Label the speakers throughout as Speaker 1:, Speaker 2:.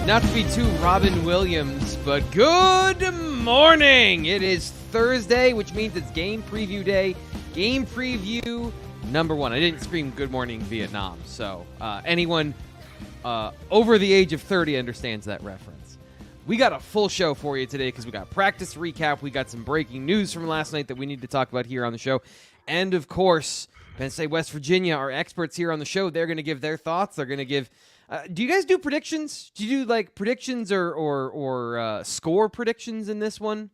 Speaker 1: Not to be too Robin Williams, but good morning. It is Thursday, which means it's game preview day. Game preview number 1. I didn't scream good morning Vietnam, so anyone over the age of 30 understands that reference. We got a full show for you today because we got practice recap. We got some breaking news from last night that we need to talk about here on the show. And, of course, Penn State, West Virginia, our experts here on the show, they're going to give their thoughts. They're going to give do you guys do predictions? Do you do like predictions or score predictions in this one,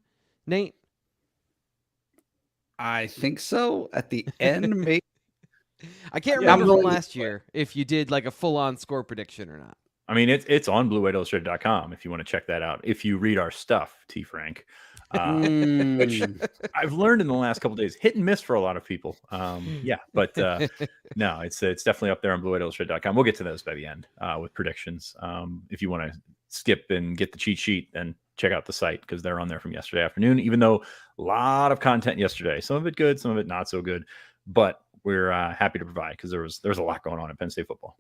Speaker 1: Nate?
Speaker 2: I think so. At the end, maybe.
Speaker 1: I can't remember from last year if you did like a full-on score prediction or not.
Speaker 3: I mean, it's on BlueWhiteIllustrated.com if you want to check that out. If you read our stuff, T. Frank, which I've learned in the last couple of days, hit and miss for a lot of people. But no, it's definitely up there on BlueWhiteIllustrated.com. We'll get to those by the end with predictions. If you want to skip and get the cheat sheet, then check out the site because they're on there from yesterday afternoon. Even though a lot of content yesterday, some of it good, some of it not so good, but we're happy to provide because there was a lot going on in Penn State football.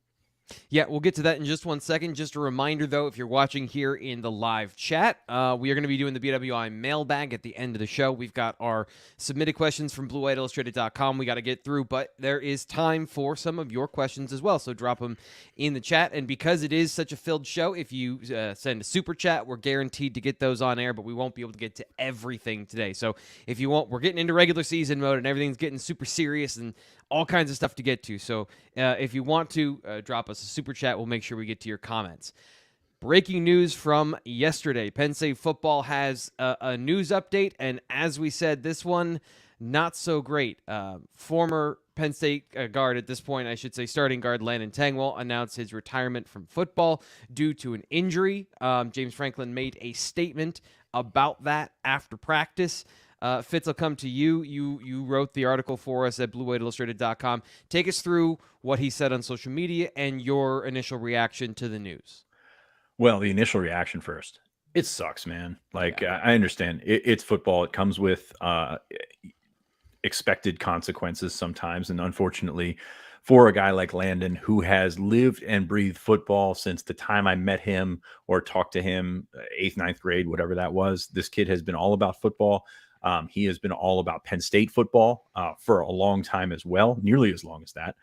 Speaker 1: Yeah, we'll get to that in just one second. Just a reminder, though, if you're watching here in the live chat, we are going to be doing the BWI mailbag at the end of the show. We've got our submitted questions from BlueWhiteIllustrated.com we got to get through, but there is time for some of your questions as well, so drop them in the chat. And because it is such a filled show, if you send a super chat, we're guaranteed to get those on air, but we won't be able to get to everything today. So if you want, we're getting into regular season mode, and everything's getting super serious and all kinds of stuff to get to. So if you want to drop us a super chat, we'll make sure we get to your comments. Breaking news from yesterday. Penn State football has a news update, and as we said, this one, not so great. Former Penn State guard at this point, I should say starting guard Landon Tengwall, announced his retirement from football due to an injury. James Franklin made a statement about that after practice. Fitz, I'll come to you. You wrote the article for us at BlueWhiteIllustrated.com. Take us through what he said on social media and your initial reaction to the news.
Speaker 3: Well, the initial reaction first. It sucks, man. Like, yeah. I understand. It's football. It comes with expected consequences sometimes. And unfortunately, for a guy like Landon, who has lived and breathed football since the time I met him or talked to him, 8th, 9th grade, whatever that was, this kid has been all about football. He has been all about Penn State football for a long time as well, nearly as long as that.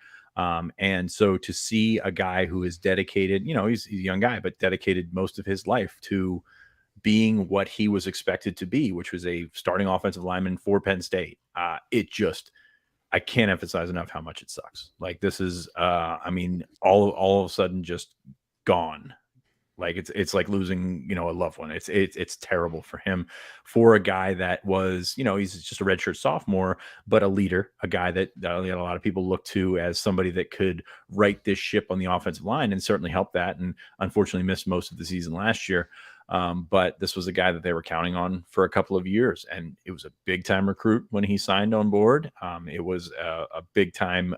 Speaker 3: And so to see a guy who is dedicated, he's a young guy, but dedicated most of his life to being what he was expected to be, which was a starting offensive lineman for Penn State. I can't emphasize enough how much it sucks. Like this is, all of a sudden just gone. Like it's like losing, a loved one. It's terrible for him, for a guy that was, he's just a redshirt sophomore, but a leader, a guy that a lot of people look to as somebody that could right this ship on the offensive line and certainly help that. And unfortunately missed most of the season last year. But this was a guy that they were counting on for a couple of years, and it was a big time recruit when he signed on board. It was a big time,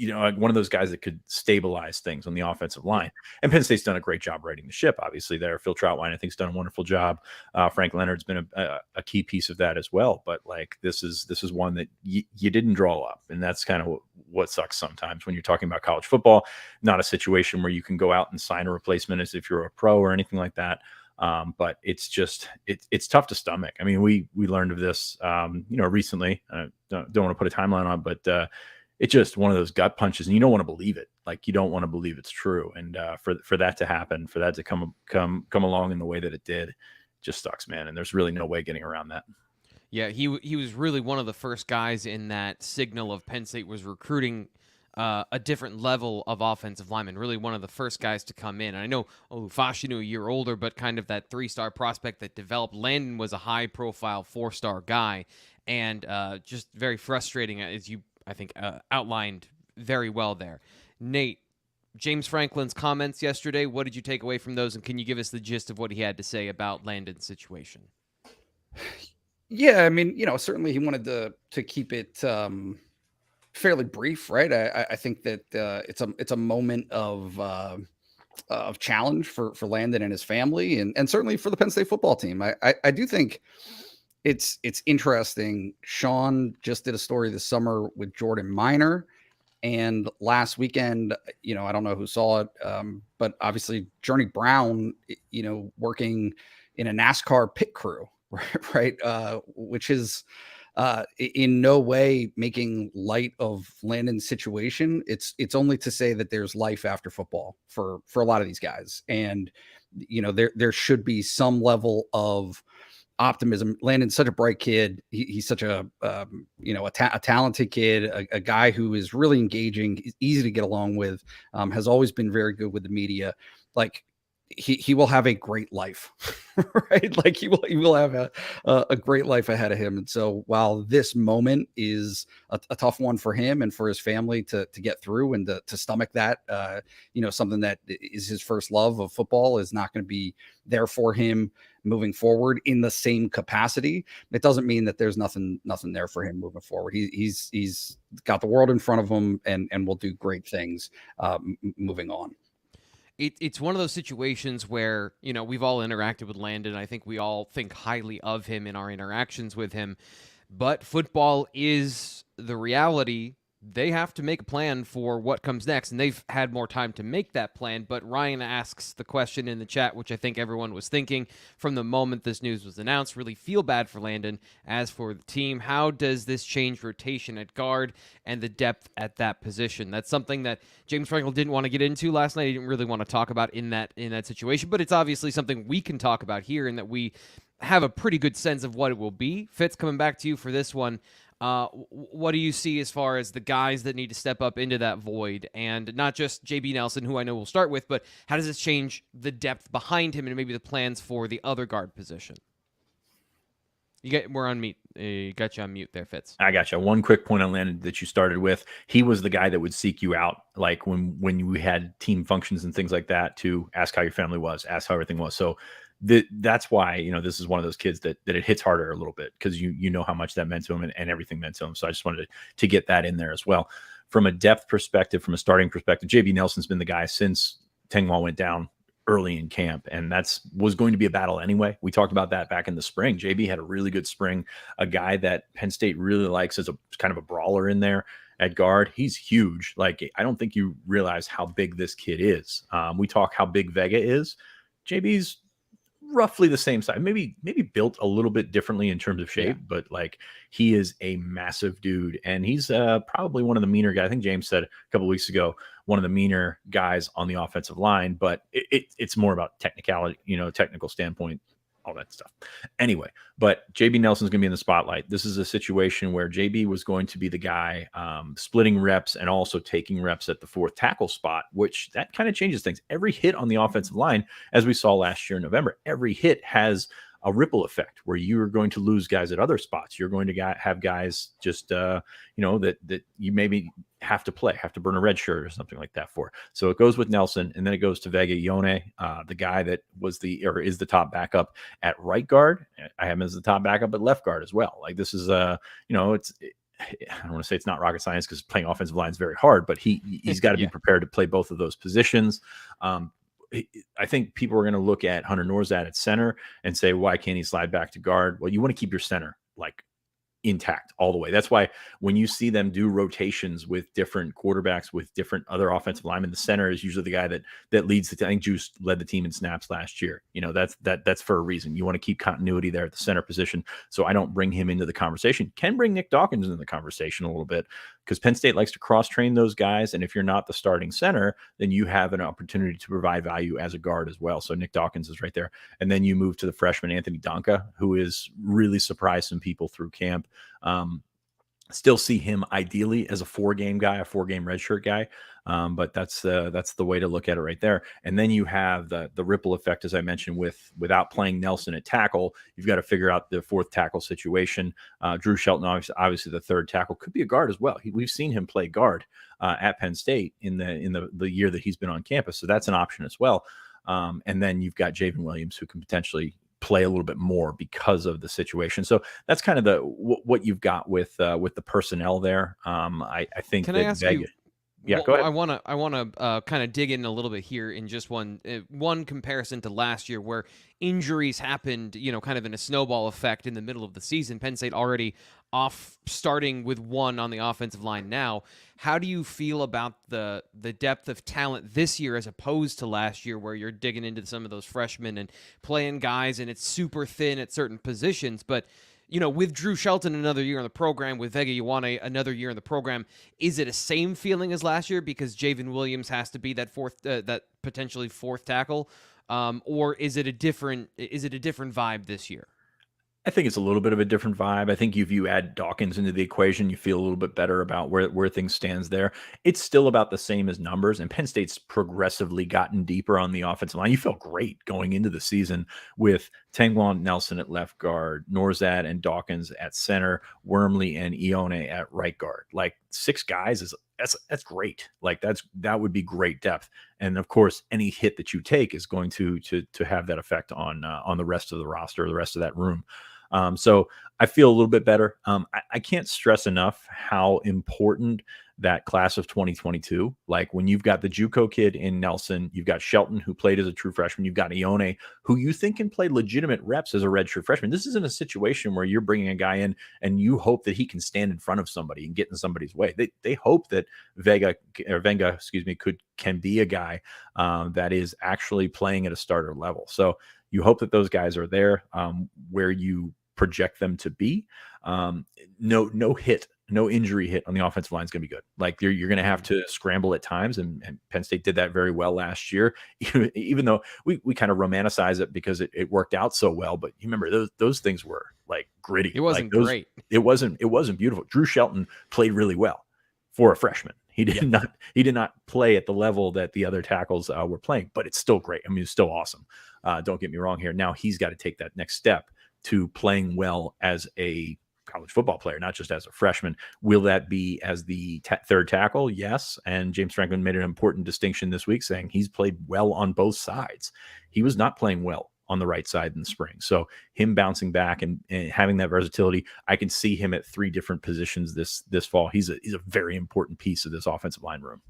Speaker 3: one of those guys that could stabilize things on the offensive line. And Penn State's done a great job righting the ship, obviously, there. Phil Troutwine, I think, has done a wonderful job. Frank Leonard's been a key piece of that as well. But, like, this is one that you didn't draw up. And that's kind of what sucks sometimes when you're talking about college football. Not a situation where you can go out and sign a replacement as if you're a pro or anything like that. But it's just, it's tough to stomach. I mean, we learned of this, recently. Don't want to put a timeline on, but it's just one of those gut punches, and you don't want to believe it. Like, you don't want to believe it's true. And for that to happen, for that to come along in the way that it did, just sucks, man. And there's really no way getting around that.
Speaker 1: Yeah, he was really one of the first guys in that signal of Penn State was recruiting a different level of offensive lineman, really one of the first guys to come in. And I know Fashanu, a year older, but kind of that 3-star prospect that developed. Landon was a high-profile 4-star guy, and just very frustrating, as you, I think, outlined very well there. Nate, James Franklin's comments yesterday, what did you take away from those, and can you give us the gist of what he had to say about Landon's situation?
Speaker 2: Yeah, I mean, certainly he wanted to keep it fairly brief, right? I think that it's a moment of challenge for Landon and his family, and certainly for the Penn State football team. I do think it's interesting. Sean just did a story this summer with Jordan Minor, And last weekend, I don't know who saw it, but obviously Journey Brown, working in a NASCAR pit crew, right? Which is in no way making light of Landon's situation. It's only to say that there's life after football for a lot of these guys, and there should be some level of optimism. Landon's such a bright kid. He's such a talented kid, a guy who is really engaging, easy to get along with, has always been very good with the media. Like he will have a great life, right? Like he will have a great life ahead of him. And so while this moment is a tough one for him and for his family to get through and to stomach that, something that is his first love of football is not going to be there for him moving forward in the same capacity. It doesn't mean that there's nothing there for him moving forward. He's got the world in front of him and will do great things moving on.
Speaker 1: It's one of those situations where, we've all interacted with Landon. I think we all think highly of him in our interactions with him. But football is the reality. They have to make a plan for what comes next, and they've had more time to make that plan. But Ryan asks the question in the chat, which I think everyone was thinking from the moment this news was announced. Really feel bad for Landon. As for the team, how does this change rotation at guard and the depth at that position? That's something that James Frankel didn't want to get into last night. He didn't really want to talk about in that situation, but it's obviously something we can talk about here and that we have a pretty good sense of what it will be. Fitz, coming back to you for this one. What do you see as far as the guys that need to step up into that void, and not just JB Nelson, who I know we'll start with, but how does this change the depth behind him and maybe the plans for the other guard position? We're on mute. Got you on mute there, Fitz.
Speaker 3: I got you. One quick point on Landon that you started with. He was the guy that would seek you out, like when we had team functions and things like that, to ask how your family was, ask how everything was. So that's why, this is one of those kids that it hits harder a little bit, because you know how much that meant to him and everything meant to him. So I just wanted to get that in there as well. From a depth perspective, from a starting perspective, JB Nelson's been the guy since Tengwall went down early in camp, and was going to be a battle anyway. We talked about that back in the spring. JB had a really good spring, a guy that Penn State really likes as a kind of a brawler in there at guard. He's huge. Like, I don't think you realize how big this kid is. We talk how big Vega is. JB's roughly the same size, maybe built a little bit differently in terms of shape, but like, he is a massive dude, and he's probably one of the meaner guys. I think James said a couple of weeks ago, one of the meaner guys on the offensive line, but it's more about technicality, technical standpoint, all that stuff. Anyway, but JB Nelson's going to be in the spotlight. This is a situation where JB was going to be the guy splitting reps and also taking reps at the fourth tackle spot, which that kind of changes things. Every hit on the offensive line, as we saw last year in November, every hit has a ripple effect where you are going to lose guys at other spots. You're going to have guys just, that you maybe have to burn a red shirt or something like that for. So it goes with Nelson, and then it goes to Vega Ione, the guy that is the top backup at right guard. I have him as the top backup at left guard as well. Like, this is I don't want to say it's not rocket science, because playing offensive line is very hard, but he's got to be prepared to play both of those positions. I think people are going to look at Hunter Norzad at center and say, why can't he slide back to guard? Well, you want to keep your center like intact all the way. That's why when you see them do rotations with different quarterbacks, with different other offensive linemen, the center is usually the guy that leads the team. I think Juice led the team in snaps last year. That's for a reason. You want to keep continuity there at the center position. So I don't bring him into the conversation. Can bring Nick Dawkins into the conversation a little bit, because Penn State likes to cross-train those guys. And if you're not the starting center, then you have an opportunity to provide value as a guard as well. So Nick Dawkins is right there. And then you move to the freshman Anthony Donka, who is really surprised some people through camp. Still see him ideally as a 4-game guy, a 4-game redshirt guy. But that's the way to look at it right there. And then you have the ripple effect, as I mentioned, without playing Nelson at tackle, you've got to figure out the fourth tackle situation. Drew Shelton, obviously the third tackle, could be a guard as well. We've seen him play guard at Penn State in the year that he's been on campus. So that's an option as well. And then you've got Javen Williams, who can potentially play a little bit more because of the situation. So that's kind of what you've got with the personnel there. I think. Can I ask you? Yeah, go ahead.
Speaker 1: I want to kind of dig in a little bit here in just one comparison to last year, where injuries happened, kind of in a snowball effect in the middle of the season. Penn State already off starting with one on the offensive line now. How do you feel about the depth of talent this year as opposed to last year, where you're digging into some of those freshmen and playing guys and it's super thin at certain positions? But with Drew Shelton another year in the program, with Vega Ioane another year in the program, is it a same feeling as last year because Javen Williams has to be that potentially fourth tackle, or is it a different vibe this year?
Speaker 3: I think it's a little bit of a different vibe. I think if you add Dawkins into the equation, you feel a little bit better about where things stands there. It's still about the same as numbers, and Penn State's progressively gotten deeper on the offensive line. You feel great going into the season with Tengwall and Nelson at left guard, Norzad and Dawkins at center, Wormley and Ione at right guard. Like 6 guys that's great. Like that would be great depth. And of course, any hit that you take is going to have that effect on the rest of the roster, the rest of that room. So I feel a little bit better. I can't stress enough how important that class of 2022, like when you've got the JUCO kid in Nelson, you've got Shelton, who played as a true freshman, you've got Ione, who you think can play legitimate reps as a redshirt freshman. This isn't a situation where you're bringing a guy in and you hope that he can stand in front of somebody and get in somebody's way. They hope that Venga, can be a guy that is actually playing at a starter level. So you hope that those guys are there where you project them to be. No injury hit on the offensive line is going to be good. Like you're going to have to scramble at times, and Penn State did that very well last year, even though we kind of romanticize it because it worked out so well. But you remember those things were like gritty.
Speaker 1: It wasn't great.
Speaker 3: It wasn't beautiful. Drew Shelton played really well for a freshman. He did not play at the level that the other tackles were playing, but it's still great. I mean, it's still awesome. Don't get me wrong here. Now he's got to take that next step to playing well as a college football player, not just as a freshman. Will that be as the third tackle? Yes. And James Franklin made an important distinction this week, saying he's played well on both sides. He was not playing well on the right side in the spring. So him bouncing back and having that versatility, I can see him at 3 different positions this fall. He's a very important piece of this offensive line room.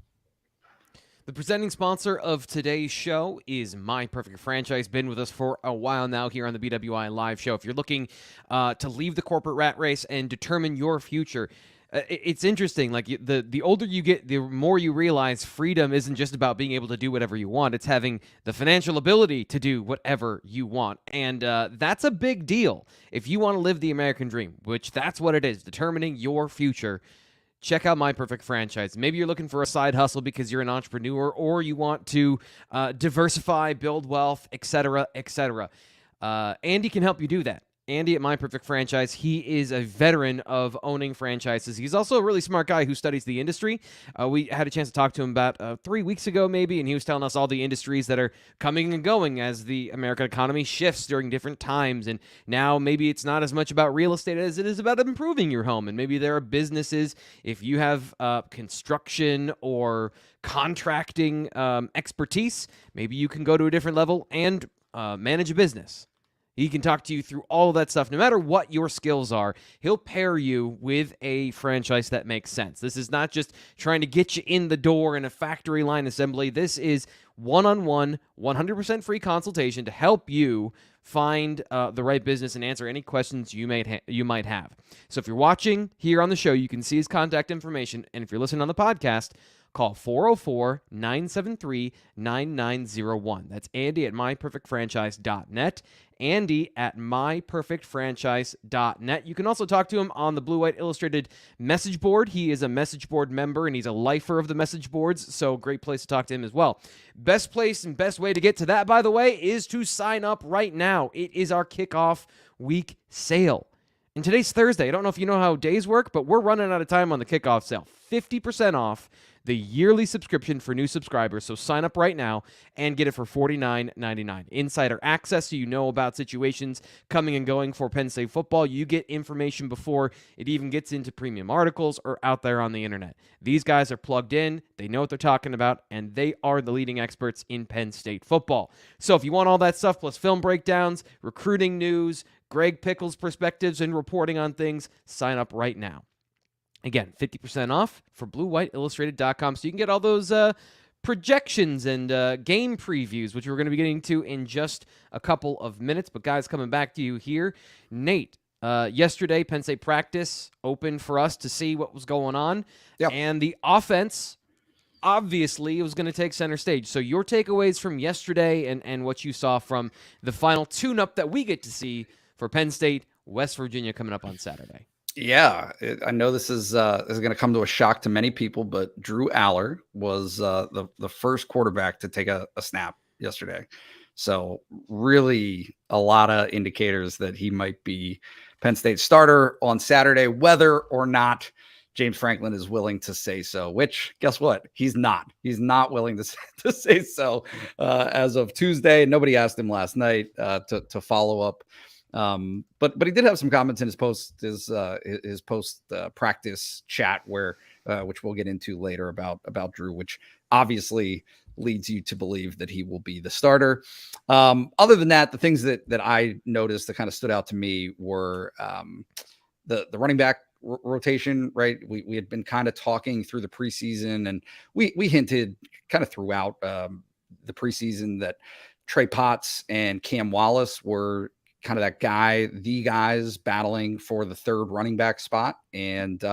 Speaker 1: The presenting sponsor of today's show is My Perfect Franchise. Been with us for a while now here on the BWI Live Show. If you're looking to leave the corporate rat race and determine your future, it's interesting. Like the older you get, the more you realize freedom isn't just about being able to do whatever you want. It's having the financial ability to do whatever you want. And that's a big deal. If you want to live the American dream, which that's what it is, determining your future, check out My Perfect Franchise. Maybe you're looking for a side hustle because you're an entrepreneur, or you want to diversify, build wealth, etc., etc. Andy can help you do that. Andy at My Perfect Franchise, he is a veteran of owning franchises. He's also a really smart guy who studies the industry. We had a chance to talk to him about 3 weeks ago maybe, and he was telling us all the industries that are coming and going as the American economy shifts during different times. And now maybe it's not as much about real estate as it is about improving your home. And maybe there are businesses, if you have construction or contracting expertise, maybe you can go to a different level and manage a business. He can talk to you through all of that stuff. No matter what your skills are, he'll pair you with a franchise that makes sense. This is not just trying to get you in the door in a factory line assembly. This is one-on-one, 100% free consultation to help you find the right business and answer any questions you might have. So if you're watching here on the show, you can see his contact information. And if you're listening on the podcast, call 404-973-9901. That's Andy at myperfectfranchise.net. Andy at myperfectfranchise.net. You can also talk to him on the Blue White Illustrated message board. He is a message board member, and he's a lifer of the message boards, so great place to talk to him as well. Best place and best way to get to that, by the way, is to sign up right now. It is our kickoff week sale. And today's Thursday. I don't know if you know how days work, but we're running out of time on the kickoff sale. 50% off the yearly subscription for new subscribers. So sign up right now and get it for $49.99. Insider access, so you know about situations coming and going for Penn State football. You get information before it even gets into premium articles or out there on the internet. These guys are plugged in, they know what they're talking about, and they are the leading experts in Penn State football. So if you want all that stuff plus film breakdowns, recruiting news, Greg Pickles' perspectives and reporting on things, sign up right now. Again, 50% off for BlueWhiteIllustrated.com, so you can get all those projections and game previews, which we're going to be getting to in just a couple of minutes. But guys, coming back to you here, Nate, Yesterday, Penn State practice opened for us to see what was going on.
Speaker 2: Yep.
Speaker 1: And the offense, obviously, was going to take center stage. So your takeaways from yesterday and what you saw from the final tune-up that we get to see for Penn State, West Virginia coming up on Saturday.
Speaker 2: Yeah, I know this is going to come to a shock to many people, but Drew Aller was the first quarterback to take a snap yesterday. So really a lot of indicators that he might be Penn State starter on Saturday, whether or not James Franklin is willing to say so, which guess what? He's not. He's not willing to say so as of Tuesday. Nobody asked him last night to follow up. But he did have some comments in his post practice chat where which we'll get into later about Drew, which obviously leads you to believe that he will be the starter. Other than that, the things that I noticed that kind of stood out to me were the running back rotation, right? We had been kind of talking through the preseason, and we hinted kind of throughout the preseason that Trey Potts and Cam Wallace were kind of the guys battling for the third running back spot. And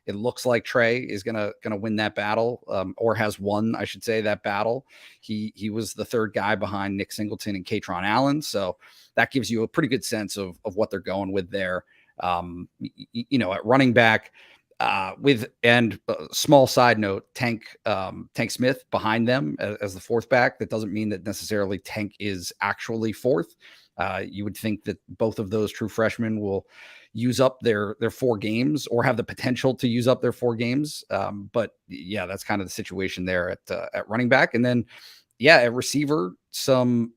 Speaker 2: it looks like Trey is gonna win that battle, or has won, I should say, that battle. He was the third guy behind Nick Singleton and Katron Allen. So that gives you a pretty good sense of what they're going with there. At running back, small side note, Tank Smith behind them as the fourth back. That doesn't mean that necessarily Tank is actually fourth. You would think that both of those true freshmen will use up their 4 games or have the potential to use up their 4 games. But yeah, that's kind of the situation there at running back. And then, yeah, at receiver, some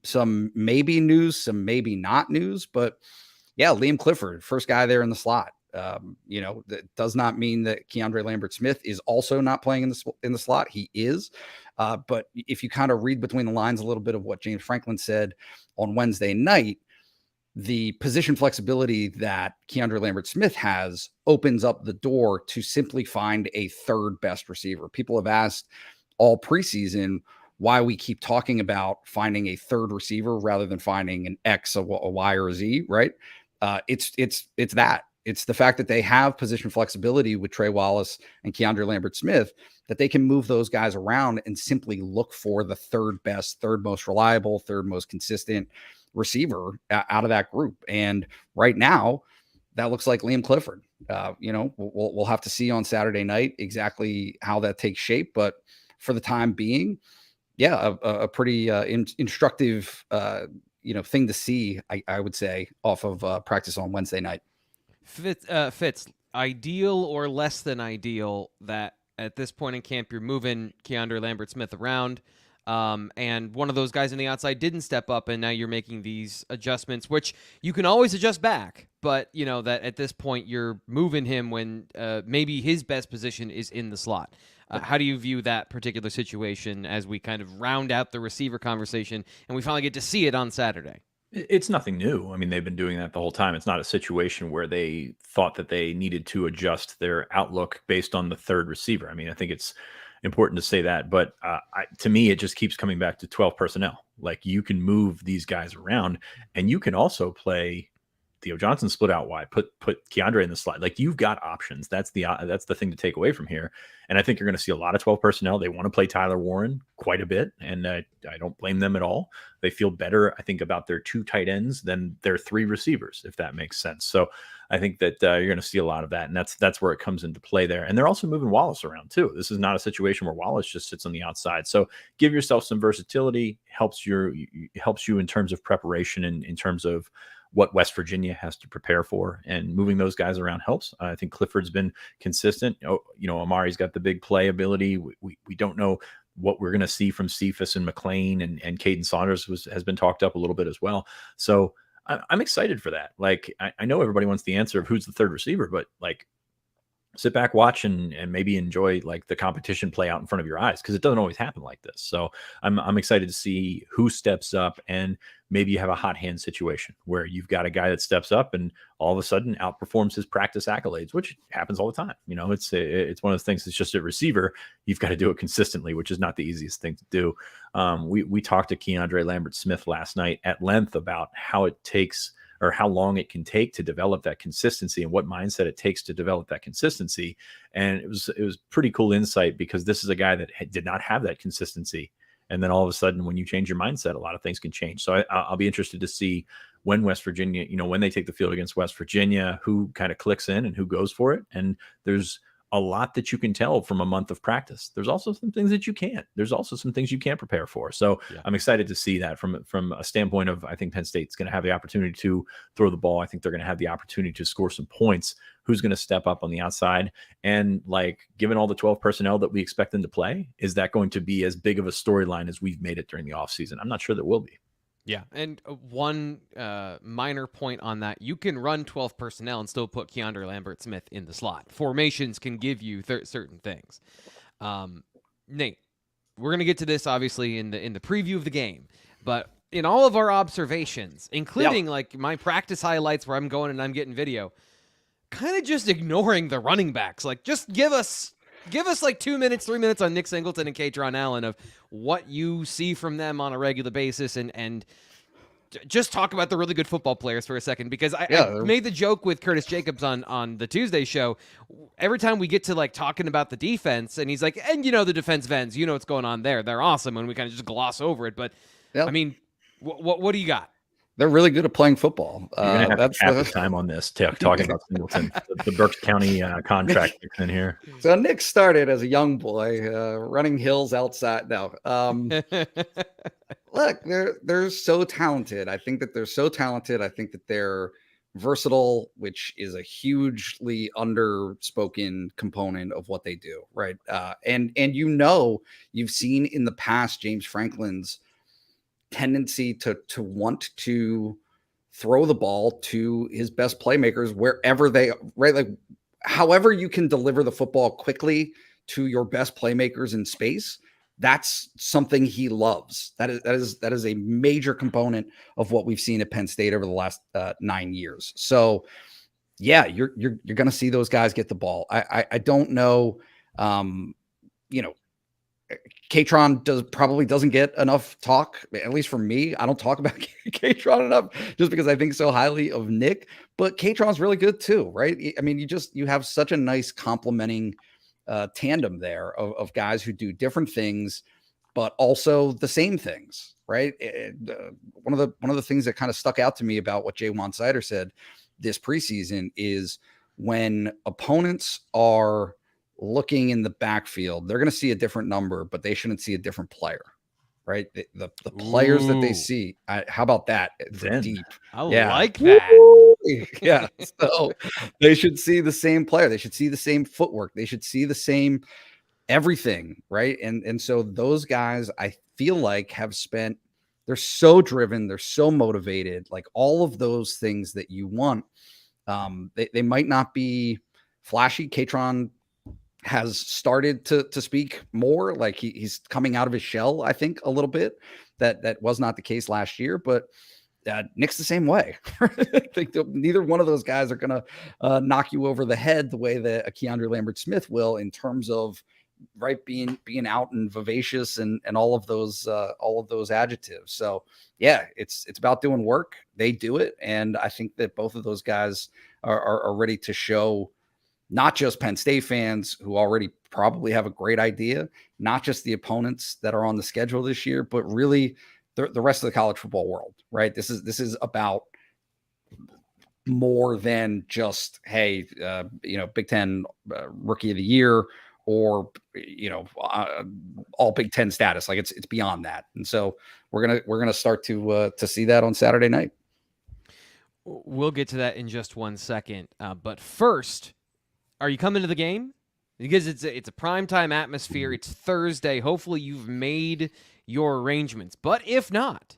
Speaker 2: maybe news, some maybe not news, but yeah, Liam Clifford, first guy there in the slot. That does not mean that Keandre Lambert-Smith is also not playing in the slot. He is. But if you kind of read between the lines a little bit of what James Franklin said on Wednesday night, the position flexibility that Keandre Lambert-Smith has opens up the door to simply find a third best receiver. People have asked all preseason why we keep talking about finding a third receiver rather than finding an X, a Y, or a Z, right? It's that. It's the fact that they have position flexibility with Trey Wallace and Keandre Lambert-Smith, that they can move those guys around and simply look for the third best, third most reliable, third most consistent receiver out of that group. And right now, that looks like Liam Clifford. We'll have to see on Saturday night exactly how that takes shape. But for the time being, yeah, a pretty instructive, thing to see, I would say, off of practice on Wednesday night.
Speaker 1: Fitz, ideal or less than ideal that at this point in camp you're moving Keandre Lambert-Smith around, and one of those guys on the outside didn't step up, and now you're making these adjustments, which you can always adjust back, but that at this point you're moving him when maybe his best position is in the slot. How do you view that particular situation as we kind of round out the receiver conversation and we finally get to see it on Saturday?
Speaker 3: It's nothing new. I mean, they've been doing that the whole time. It's not a situation where they thought that they needed to adjust their outlook based on the third receiver. I mean, I think it's important to say that, but to me, it just keeps coming back to 12 personnel. Like, you can move these guys around, and you can also play Theo Johnson split out wide, put Keandre in the slot. Like, you've got options. That's the thing to take away from here. And I think you're going to see a lot of 12 personnel. They want to play Tyler Warren quite a bit, and I don't blame them at all. They feel better, I think, about their 2 tight ends than their 3 receivers, if that makes sense. So I think that you're going to see a lot of that, and that's where it comes into play there. And they're also moving Wallace around too. This is not a situation where Wallace just sits on the outside. So give yourself some versatility. Helps you in terms of preparation and in terms of what West Virginia has to prepare for, and moving those guys around helps. I think Clifford's been consistent. Amari's got the big play ability. We don't know what we're going to see from Cephas and McLean, and Caden Saunders has been talked up a little bit as well. So I'm excited for that. Like, I know everybody wants the answer of who's the third receiver, but like, sit back, watch, and maybe enjoy like the competition play out in front of your eyes, because it doesn't always happen like this. So I'm excited to see who steps up, and maybe you have a hot hand situation where you've got a guy that steps up and all of a sudden outperforms his practice accolades, which happens all the time. It's one of those things. It's just a receiver. You've got to do it consistently, which is not the easiest thing to do. We talked to Keandre Lambert-Smith last night at length about how or how long it can take to develop that consistency and what mindset it takes to develop that consistency. And it was pretty cool insight, because this is a guy that did not have that consistency. And then all of a sudden, when you change your mindset, a lot of things can change. So I'll be interested to see when West Virginia, when they take the field against West Virginia, who kind of clicks in and who goes for it. And there's a lot that you can tell from a month of practice. There's also some things that you can't. There's also some things you can't prepare for. So yeah. I'm excited to see that from a standpoint of, I think Penn State's going to have the opportunity to throw the ball. I think they're going to have the opportunity to score some points. Who's going to step up on the outside? And given all the 12 personnel that we expect them to play, is that going to be as big of a storyline as we've made it during the offseason? I'm not sure that will be.
Speaker 1: Yeah, and one minor point on that, you can run 12 personnel and still put Keandre Lambert-Smith in the slot. Formations can give you certain things. Nate, we're going to get to this, obviously, in the preview of the game, but in all of our observations, including my practice highlights where I'm going and I'm getting video, kind of just ignoring the running backs. Just give us 2 minutes, 3 minutes on Nick Singleton and Katron Allen of what you see from them on a regular basis, and just talk about the really good football players for a second, because I made the joke with Curtis Jacobs on the Tuesday show. Every time we get to talking about the defense, and he's like, and the defensive ends, what's going on there. They're awesome, and we kind of just gloss over it. But I mean, what do you got?
Speaker 2: They're really good at playing football.
Speaker 3: You're going to have half the time on this talking about Singleton, the Berks County contract in here.
Speaker 2: So Nick started as a young boy running hills outside. No, look, they're so talented. I think that they're so talented. I think that they're versatile, which is a hugely underspoken component of what they do, right? And you've seen in the past James Franklin's tendency to want to throw the ball to his best playmakers wherever they are, right? However you can deliver the football quickly to your best playmakers in space, that's something he loves. That is a major component of what we've seen at Penn State over the last 9 years. So yeah, you're going to see those guys get the ball. I don't know, Katron probably doesn't get enough talk, at least for me. I don't talk about Katron enough just because I think so highly of Nick, but Katron's really good too, right? I mean, you have such a nice complementing tandem there of guys who do different things, but also the same things, right? One of the things that kind of stuck out to me about what Jaywan Sider said this preseason is when opponents are looking in the backfield, they're going to see a different number, but they shouldn't see a different player, right? The players that they see, how about that? Deep.
Speaker 1: I like that.
Speaker 2: Yeah. So they should see the same player. They should see the same footwork. They should see the same everything, right? And so those guys, I feel like they're so driven. They're so motivated, all of those things that you want. They might not be flashy. Katron has started to speak more, he's coming out of his shell, I think, a little bit. That was not the case last year, but Nick's the same way. I think neither one of those guys are going to knock you over the head the way that a Keandre Lambert-Smith will, in terms of being out and vivacious and all of those adjectives. So yeah, it's about doing work. They do it, and I think that both of those guys are ready to show not just Penn State fans who already probably have a great idea, not just the opponents that are on the schedule this year, but really the rest of the college football world, right? This is about more than just, hey, Big Ten Rookie of the Year or, all Big Ten status. It's beyond that. And so we're going to start to see that on Saturday night.
Speaker 1: We'll get to that in just 1 second. But first, are you coming to the game? Because it's a primetime atmosphere. It's Thursday. Hopefully you've made your arrangements. But if not,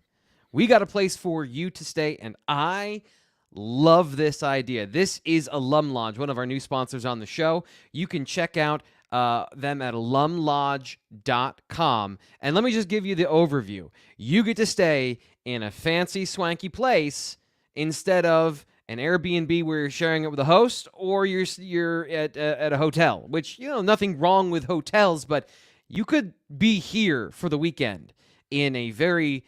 Speaker 1: we got a place for you to stay, and I love this idea. This is Alum Lodge, one of our new sponsors on the show. You can check out them at alumlodge.com. And let me just give you the overview. You get to stay in a fancy, swanky place instead of an Airbnb where you're sharing it with a host, or you're at a hotel, which, nothing wrong with hotels, but you could be here for the weekend in a very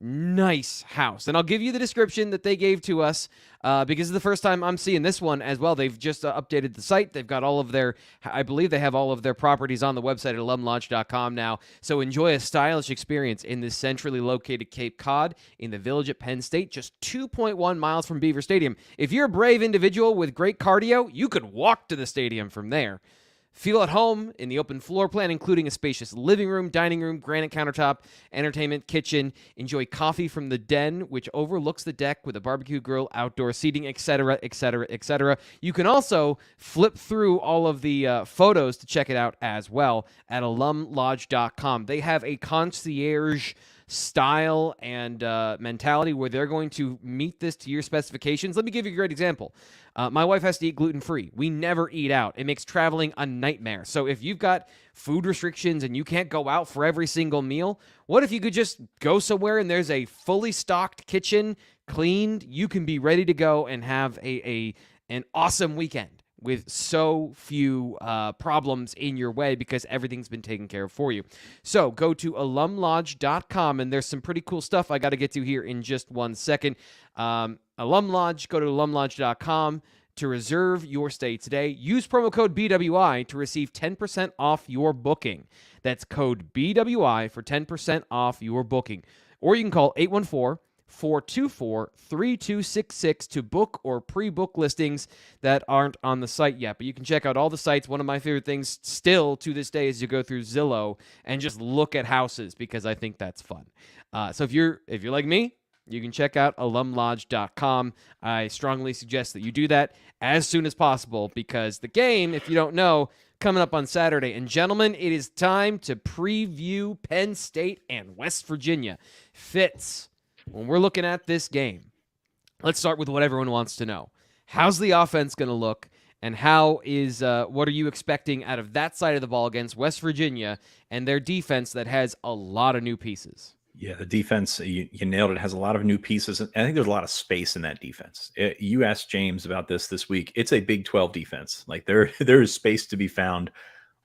Speaker 1: nice house. And I'll give you the description that they gave to us because it's the first time I'm seeing this one as well. They've just updated the site. They've got all of their, I believe they have all of their properties on the website at alumlodge.com now. So enjoy a stylish experience in this centrally located Cape Cod in the village at Penn State, just 2.1 miles from Beaver Stadium. If you're a brave individual with great cardio, you could walk to the stadium from there. Feel at home in the open floor plan, including a spacious living room, dining room, granite countertop, entertainment kitchen. Enjoy coffee from the den, which overlooks the deck with a barbecue grill, outdoor seating, etc., etc., etc. You can also flip through all of the photos to check it out as well at alumlodge.com. They have a concierge style and mentality where they're going to meet this to your specifications. Let me give you a great example. My wife has to eat gluten-free. We never eat out. It makes traveling a nightmare. So if you've got food restrictions and you can't go out for every single meal, what if you could just go somewhere and there's a fully stocked kitchen, cleaned, you can be ready to go and have an awesome weekend with so few problems in your way because everything's been taken care of for you. So go to alumlodge.com, and there's some pretty cool stuff I got to get to here in just 1 second. Alum Lodge, go to alumlodge.com to reserve your stay today. Use promo code BWI to receive 10% off your booking. That's code BWI for 10% off your booking. Or you can call 814-424-3266 to book or pre-book listings that aren't on the site yet. But you can check out all the sites. One of my favorite things still to this day is you go through Zillow and just look at houses because I think that's fun. So if you're like me, you can check out alumlodge.com. I strongly suggest that you do that as soon as possible because the game, if you don't know, coming up on Saturday. And gentlemen, it is time to preview Penn State and West Virginia. Fitz, when we're looking at this game, let's start with what everyone wants to know. How's the offense going to look? And what are you expecting out of that side of the ball against West Virginia and their defense that has a lot of new pieces?
Speaker 3: Yeah, the defense, you nailed it, has a lot of new pieces. And I think there's a lot of space in that defense. You asked James about this week. It's a Big 12 defense. Like there is space to be found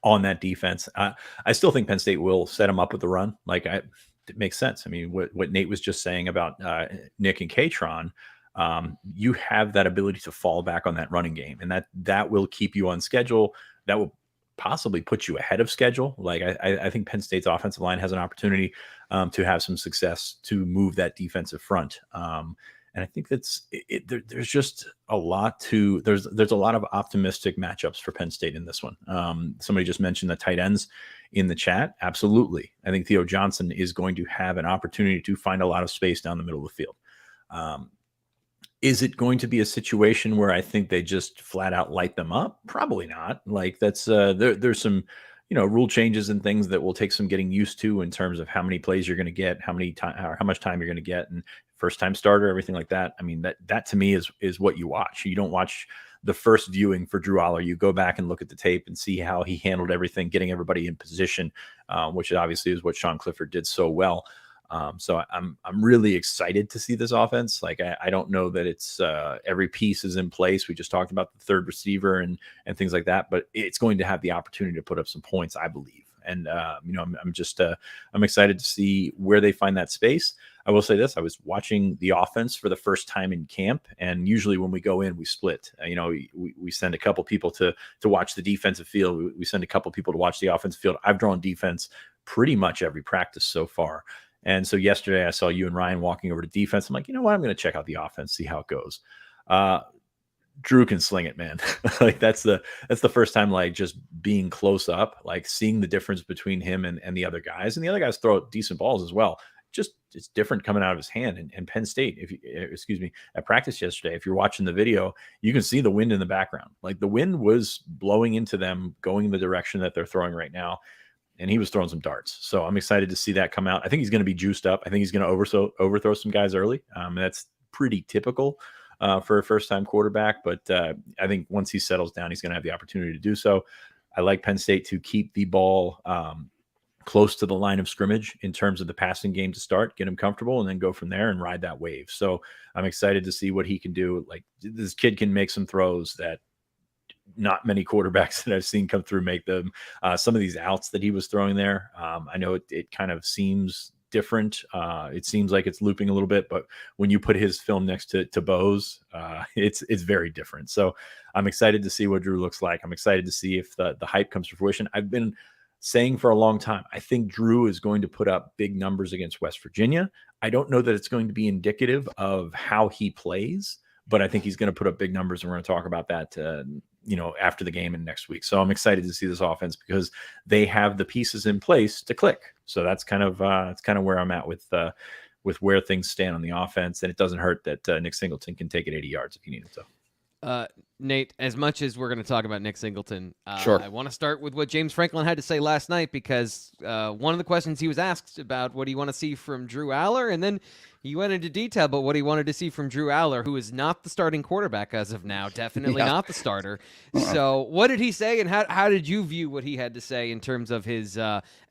Speaker 3: on that defense. I still think Penn State will set them up with the run. It makes sense. I mean, what Nate was just saying about Nick and Katron, you have that ability to fall back on that running game, and that will keep you on schedule. That will possibly put you ahead of schedule. I think Penn State's offensive line has an opportunity to have some success to move that defensive front. And I think there's just a lot there's a lot of optimistic matchups for Penn State in this one. Somebody just mentioned the tight ends in the chat. Absolutely. I think Theo Johnson is going to have an opportunity to find a lot of space down the middle of the field. Is it going to be a situation where I think they just flat out light them up? Probably not. There's some, rule changes and things that will take some getting used to in terms of how many plays you're going to get, how much time you're going to get, and first time starter, everything like that. I mean, that to me is what you watch. You don't watch the first viewing for Drew Aller. You go back and look at the tape and see how he handled everything, getting everybody in position, which obviously is what Sean Clifford did so well. So I'm really excited to see this offense. I don't know that it's every piece is in place. We just talked about the third receiver and things like that, but it's going to have the opportunity to put up some points, I believe. And I'm excited to see where they find that space. I will say this: I was watching the offense for the first time in camp, and usually when we go in, we split. We send a couple people to watch the defensive field. We send a couple people to watch the offensive field. I've drawn defense pretty much every practice so far. And so yesterday I saw you and Ryan walking over to defense. I'm like, you know what? I'm going to check out the offense, see how it goes. Drew can sling it, man. That's the first time, just being close up, seeing the difference between him and the other guys. And the other guys throw decent balls as well. It's different coming out of his hand. And Penn State, at practice yesterday, if you're watching the video, you can see the wind in the background. The wind was blowing into them, going in the direction that they're throwing right now. And he was throwing some darts. So I'm excited to see that come out. I think he's going to be juiced up. I think he's going to overthrow some guys early. That's pretty typical for a first-time quarterback. But I think once he settles down, he's going to have the opportunity to do so. I like Penn State to keep the ball close to the line of scrimmage in terms of the passing game to start, get him comfortable, and then go from there and ride that wave. So I'm excited to see what he can do. This kid can make some throws that not many quarterbacks that I've seen come through make them. Some of these outs that he was throwing there, I know it kind of seems different. It seems like it's looping a little bit, but when you put his film next to Bo's, it's very different. So I'm excited to see what Drew looks like. I'm excited to see if the hype comes to fruition. I've been saying for a long time, I think Drew is going to put up big numbers against West Virginia. I don't know that it's going to be indicative of how he plays, but I think he's going to put up big numbers, and we're going to talk about that, after the game and next week. So I'm excited to see this offense because they have the pieces in place to click. So that's kind of where I'm at with where things stand on the offense, and it doesn't hurt that Nick Singleton can take it 80 yards if you need him to.
Speaker 1: Nate, as much as we're going to talk about Nick Singleton,
Speaker 2: sure.
Speaker 1: I want to start with what James Franklin had to say last night, because one of the questions he was asked about what do you want to see from Drew Aller, and then he went into detail about what he wanted to see from Drew Aller, who is not the starting quarterback as of now, definitely not the starter. So what did he say, and how did you view what he had to say in terms of his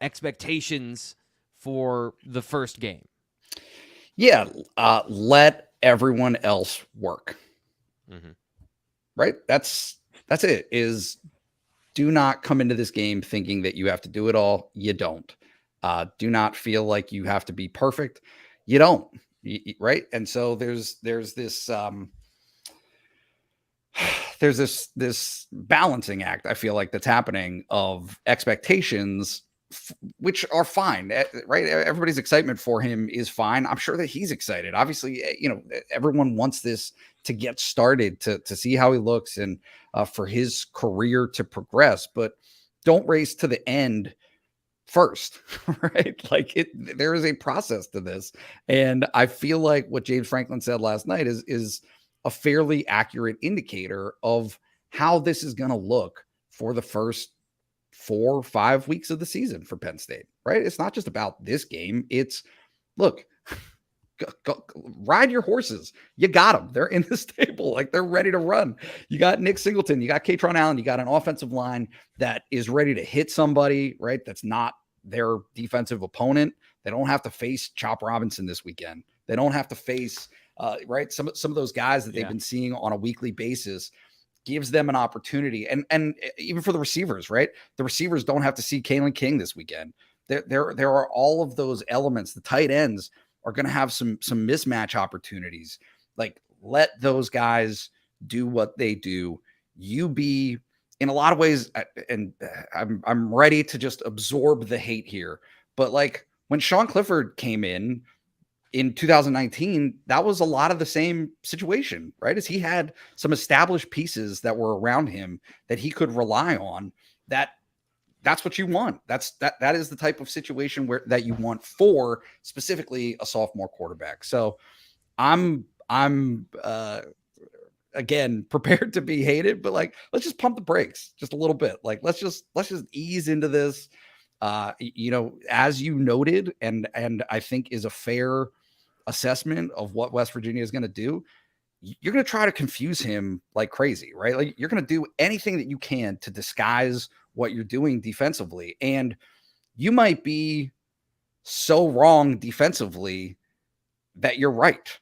Speaker 1: expectations for the first game?
Speaker 2: Yeah, let everyone else work.
Speaker 1: Mm-hmm.
Speaker 2: Right? That's it. Is do not come into this game thinking that you have to do it all. You don't. Do not feel like you have to be perfect. You don't. Right? And so there's this this balancing act, I feel like, that's happening of expectations, which are fine, right? Everybody's excitement for him is fine. I'm sure that he's excited. Obviously, everyone wants this to get started, to see how he looks and for his career to progress, but don't race to the end first, right? Like there is a process to this. And I feel like what James Franklin said last night is a fairly accurate indicator of how this is going to look for the first 4 or 5 weeks of the season for Penn State, right? It's not just about this game. It's look, go, ride your horses. You got them. They're in the stable. Like they're ready to run. You got Nick Singleton. You got Katron Allen. You got an offensive line that is ready to hit somebody, right? That's not their defensive opponent. They don't have to face Chop Robinson this weekend. They don't have to face, right? Some of those guys that they've been seeing on a weekly basis. Gives them an opportunity. And even for the receivers, right? The receivers don't have to see Kalen King this weekend. There are all of those elements. The tight ends are going to have some mismatch opportunities. Like let those guys do what they do. You be in a lot of ways, and I'm ready to just absorb the hate here. But like when Sean Clifford came in 2019, that was a lot of the same situation, right? As he had some established pieces that were around him that he could rely on. That's what you want. That is the type of situation that you want for specifically a sophomore quarterback. So I'm again prepared to be hated, but like let's just pump the brakes just a little bit. Like let's just ease into this. As you noted, and I think is a fair assessment of what West Virginia is going to do, you're going to try to confuse him like crazy, right? Like you're going to do anything that you can to disguise what you're doing defensively. And you might be so wrong defensively that you're right.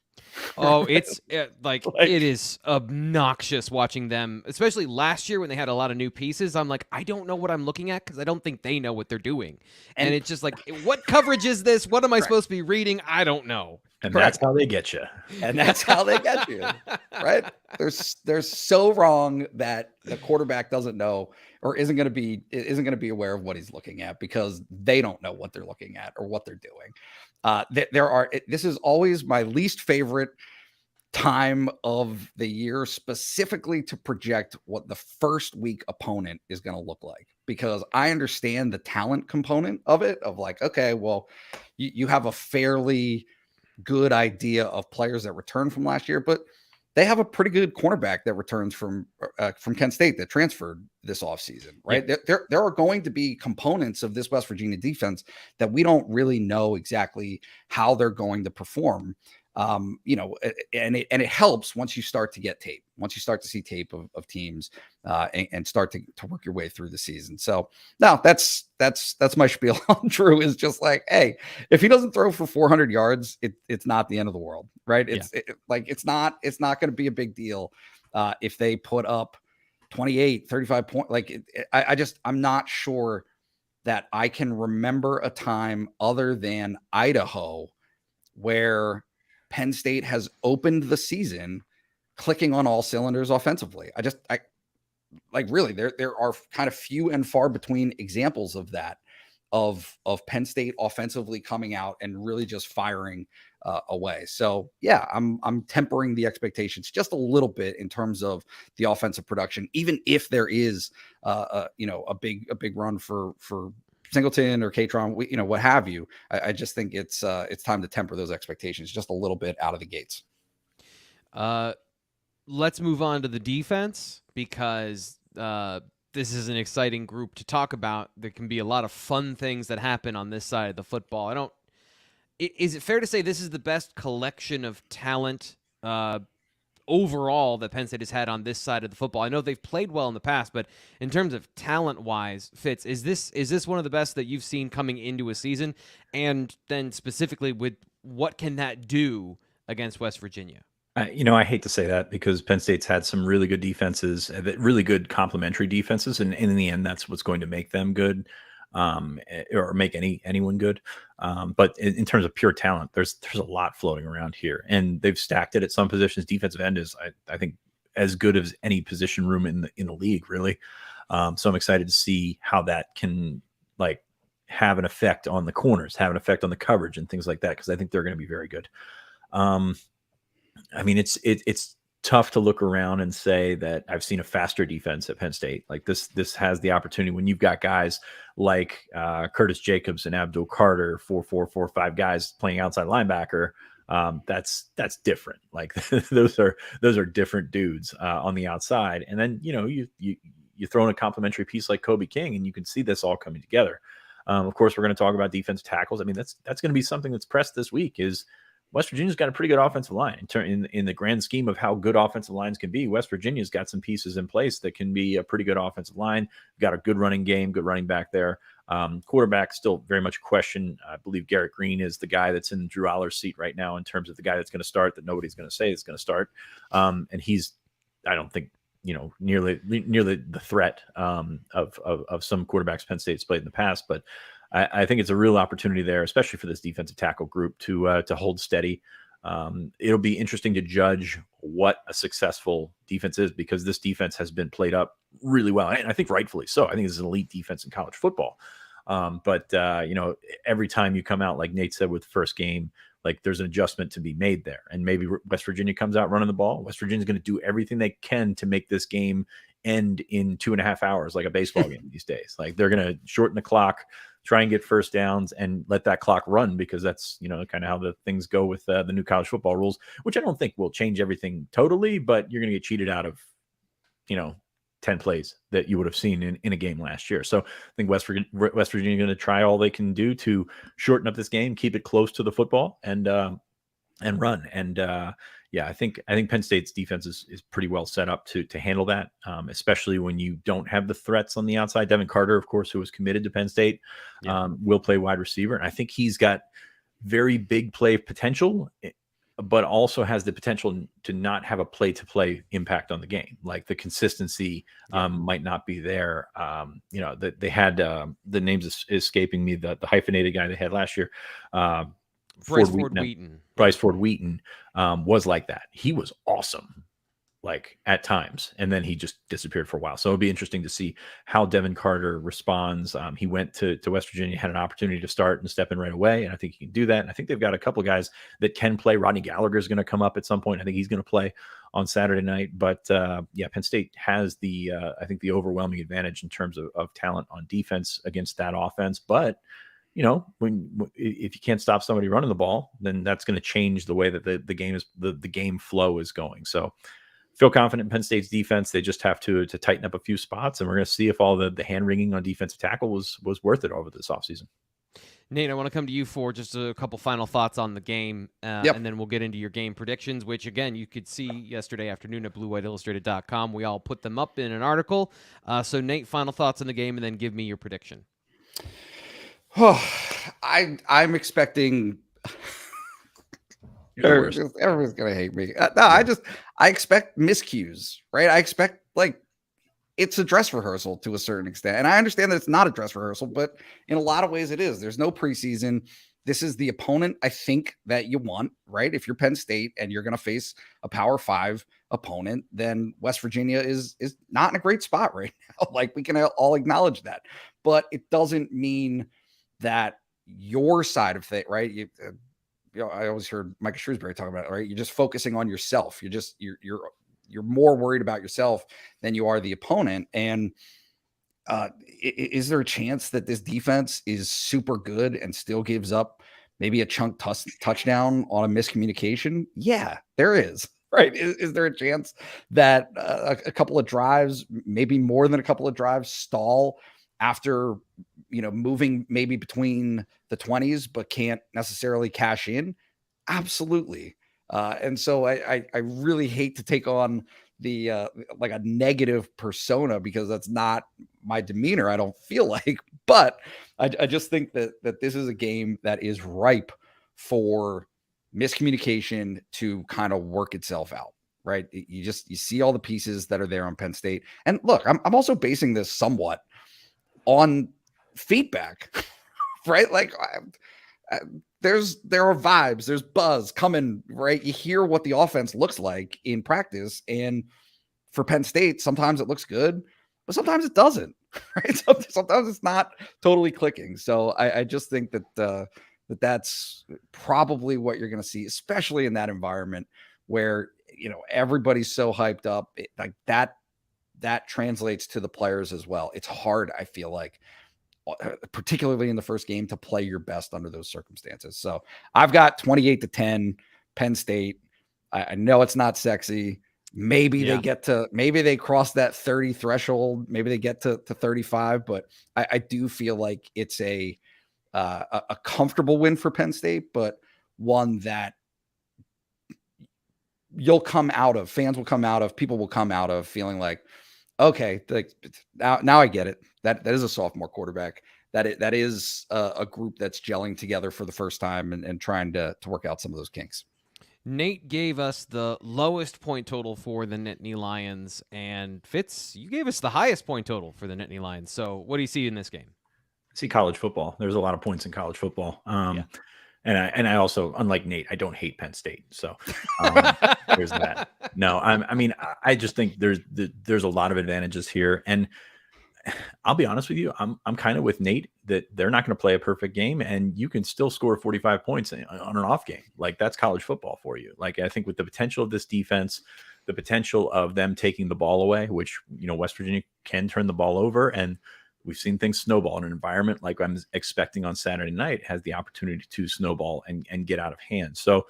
Speaker 1: Oh, it's like it is obnoxious watching them, especially last year when they had a lot of new pieces. I'm like, I don't know what I'm looking at because I don't think they know what they're doing. And it's just like, what coverage is this? What am I supposed to be reading? I don't know.
Speaker 3: And that's how they get you.
Speaker 2: And that's how they get you, right? They're so wrong that the quarterback doesn't know or isn't going to be aware of what he's looking at because they don't know what they're looking at or what they're doing. This is always my least favorite time of the year, specifically to project what the first week opponent is going to look like, because I understand the talent component of it, of like, okay, well, you have a fairly good idea of players that return from last year, but they have a pretty good cornerback that returns from Kent State that transferred this offseason, right? Yeah. There are going to be components of this West Virginia defense that we don't really know exactly how they're going to perform. And it helps once you start to get tape, once you start to see tape of teams and start to work your way through the season. So no, that's my spiel on Drew, is just like, hey, if he doesn't throw for 400 yards, it's not the end of the world, right? It's not going to be a big deal if they put up 28, 35 points. Like I'm not sure that I can remember a time other than Idaho where Penn State has opened the season clicking on all cylinders offensively. I like really there are kind of few and far between examples of that, of Penn State offensively coming out and really just firing away. So yeah, I'm tempering the expectations just a little bit in terms of the offensive production, even if there is a big run for Singleton or Katron, what have you. I just think it's time to temper those expectations just a little bit out of the gates.
Speaker 1: Let's move on to the defense, because this is an exciting group to talk about. There can be a lot of fun things that happen on this side of the football. Is it fair to say this is the best collection of talent overall that Penn State has had on this side of the football? I know they've played well in the past, but in terms of talent-wise, Fitz, is this one of the best that you've seen coming into a season? And then specifically, with what can that do against West Virginia?
Speaker 3: I hate to say that, because Penn State's had some really good defenses, really good complementary defenses, and in the end, that's what's going to make them good, or make anyone good. But in terms of pure talent, there's a lot floating around here, and they've stacked it at some positions. Defensive end is, I think, as good as any position room in the league, really. So I'm excited to see how that can have an effect on the corners, have an effect on the coverage and things like that, because I think they're going to be very good. I mean, it's tough to look around and say that I've seen a faster defense at Penn State. Like this has the opportunity when you've got guys like Curtis Jacobs and Abdul Carter, 4 guys playing outside linebacker. That's different. Like those are different dudes on the outside. And then you throw in a complimentary piece like Kobe King, and you can see this all coming together. Of course, we're going to talk about defensive tackles. I mean, that's going to be something that's pressed this week. Is West Virginia's got a pretty good offensive line in the grand scheme of how good offensive lines can be. West Virginia's got some pieces in place that can be a pretty good offensive line. Got a good running game, good running back there. Quarterback still very much a question. I believe Garrett Green is the guy that's in Drew Aller's seat right now in terms of the guy that's going to start, that nobody's going to say is going to start. And he's, I don't think, nearly the threat of some quarterbacks Penn State's played in the past, but I think it's a real opportunity there, especially for this defensive tackle group to hold steady. It'll be interesting to judge what a successful defense is, because this defense has been played up really well, and I think rightfully so. I think this is an elite defense in college football. But every time you come out, like Nate said with the first game, like there's an adjustment to be made there, and maybe West Virginia comes out running the ball. West Virginia's going to do everything they can to make this game end in 2.5 hours, like a baseball game these days. Like they're going to shorten the clock, try and get first downs, and let that clock run, because that's, kind of how the things go with the new college football rules, which I don't think will change everything totally, but you're going to get cheated out of, 10 plays that you would have seen in a game last year. So I think West Virginia is going to try all they can do to shorten up this game, keep it close to the football, and run. And I think Penn State's defense is pretty well set up to handle that, especially when you don't have the threats on the outside. Devin Carter, of course, who was committed to Penn State, will play wide receiver. And I think he's got very big play potential, but also has the potential to not have a play-to-play impact on the game. Like the consistency might not be there. That they had the names escaping me, the hyphenated guy they had last year. Bryce Ford Wheaton was like that. He was awesome, like at times, and then he just disappeared for a while. So it'll be interesting to see how Devin Carter responds. He went to West Virginia, had an opportunity to start and step in right away, and I think he can do that. And I think they've got a couple of guys that can play. Rodney Gallagher is going to come up at some point. I think he's going to play on Saturday night. But Penn State has the overwhelming advantage in terms of talent on defense against that offense. But if you can't stop somebody running the ball, then that's going to change the way that the game flow is going. So feel confident in Penn State's defense. They just have to tighten up a few spots, and we're going to see if all the hand wringing on defensive tackle was worth it over this offseason.
Speaker 1: Nate, I want to come to you for just a couple final thoughts on the game, and then we'll get into your game predictions, which, again, you could see yesterday afternoon at BlueWhiteIllustrated.com. We all put them up in an article. So, Nate, final thoughts on the game, and then give me your prediction.
Speaker 2: I'm expecting everyone's gonna hate me. I expect miscues, right? I expect it's a dress rehearsal to a certain extent. And I understand that it's not a dress rehearsal, but in a lot of ways it is. There's no preseason. This is the opponent I think that you want, right? If you're Penn State and you're going to face a Power 5 opponent, then West Virginia is not in a great spot right now. Like, we can all acknowledge that. But it doesn't mean that your side of things, right? You know, I always heard Micah Shrewsbury talk about it, right? You're just focusing on yourself. You're more worried about yourself than you are the opponent. And is there a chance that this defense is super good and still gives up maybe a chunk touchdown on a miscommunication? Yeah, there is. Right. Is there a chance that a couple of drives, maybe more than a couple of drives, stall after, moving maybe between the 20s, but can't necessarily cash in? Absolutely. And so I really hate to take on the like a negative persona, because that's not my demeanor, I don't feel like. But I just think that this is a game that is ripe for miscommunication to kind of work itself out, right? You see all the pieces that are there on Penn State. And look, I'm also basing this somewhat on feedback, right? Like, there are vibes, there's buzz coming, right? You hear what the offense looks like in practice, and for Penn State, sometimes it looks good, but sometimes it doesn't, right? Sometimes it's not totally clicking. So I just think that that's probably what you're going to see, especially in that environment where, everybody's so hyped up. Like that translates to the players as well. It's hard, I feel like, particularly in the first game, to play your best under those circumstances. So I've got 28-10 Penn State. I know it's not sexy. Maybe they cross that 30 threshold. Maybe they get to 35, but I do feel like it's a comfortable win for Penn State, but one that fans will come out of, people will come out of feeling like, okay, now I get it. That is a sophomore quarterback. That is a group that's gelling together for the first time and trying to work out some of those kinks.
Speaker 1: Nate gave us the lowest point total for the Nittany Lions, and Fitz, you gave us the highest point total for the Nittany Lions. So what do you see in this game?
Speaker 3: I see college football. There's a lot of points in college football. And I also, unlike Nate, I don't hate Penn State. So there's that. No, I just think there's a lot of advantages here. And I'll be honest with you, I'm kind of with Nate that they're not going to play a perfect game, and you can still score 45 points on an off game. Like, that's college football for you. Like, I think with the potential of this defense, the potential of them taking the ball away, which, West Virginia can turn the ball over, and we've seen things snowball in an environment like I'm expecting on Saturday night, has the opportunity to snowball and get out of hand. So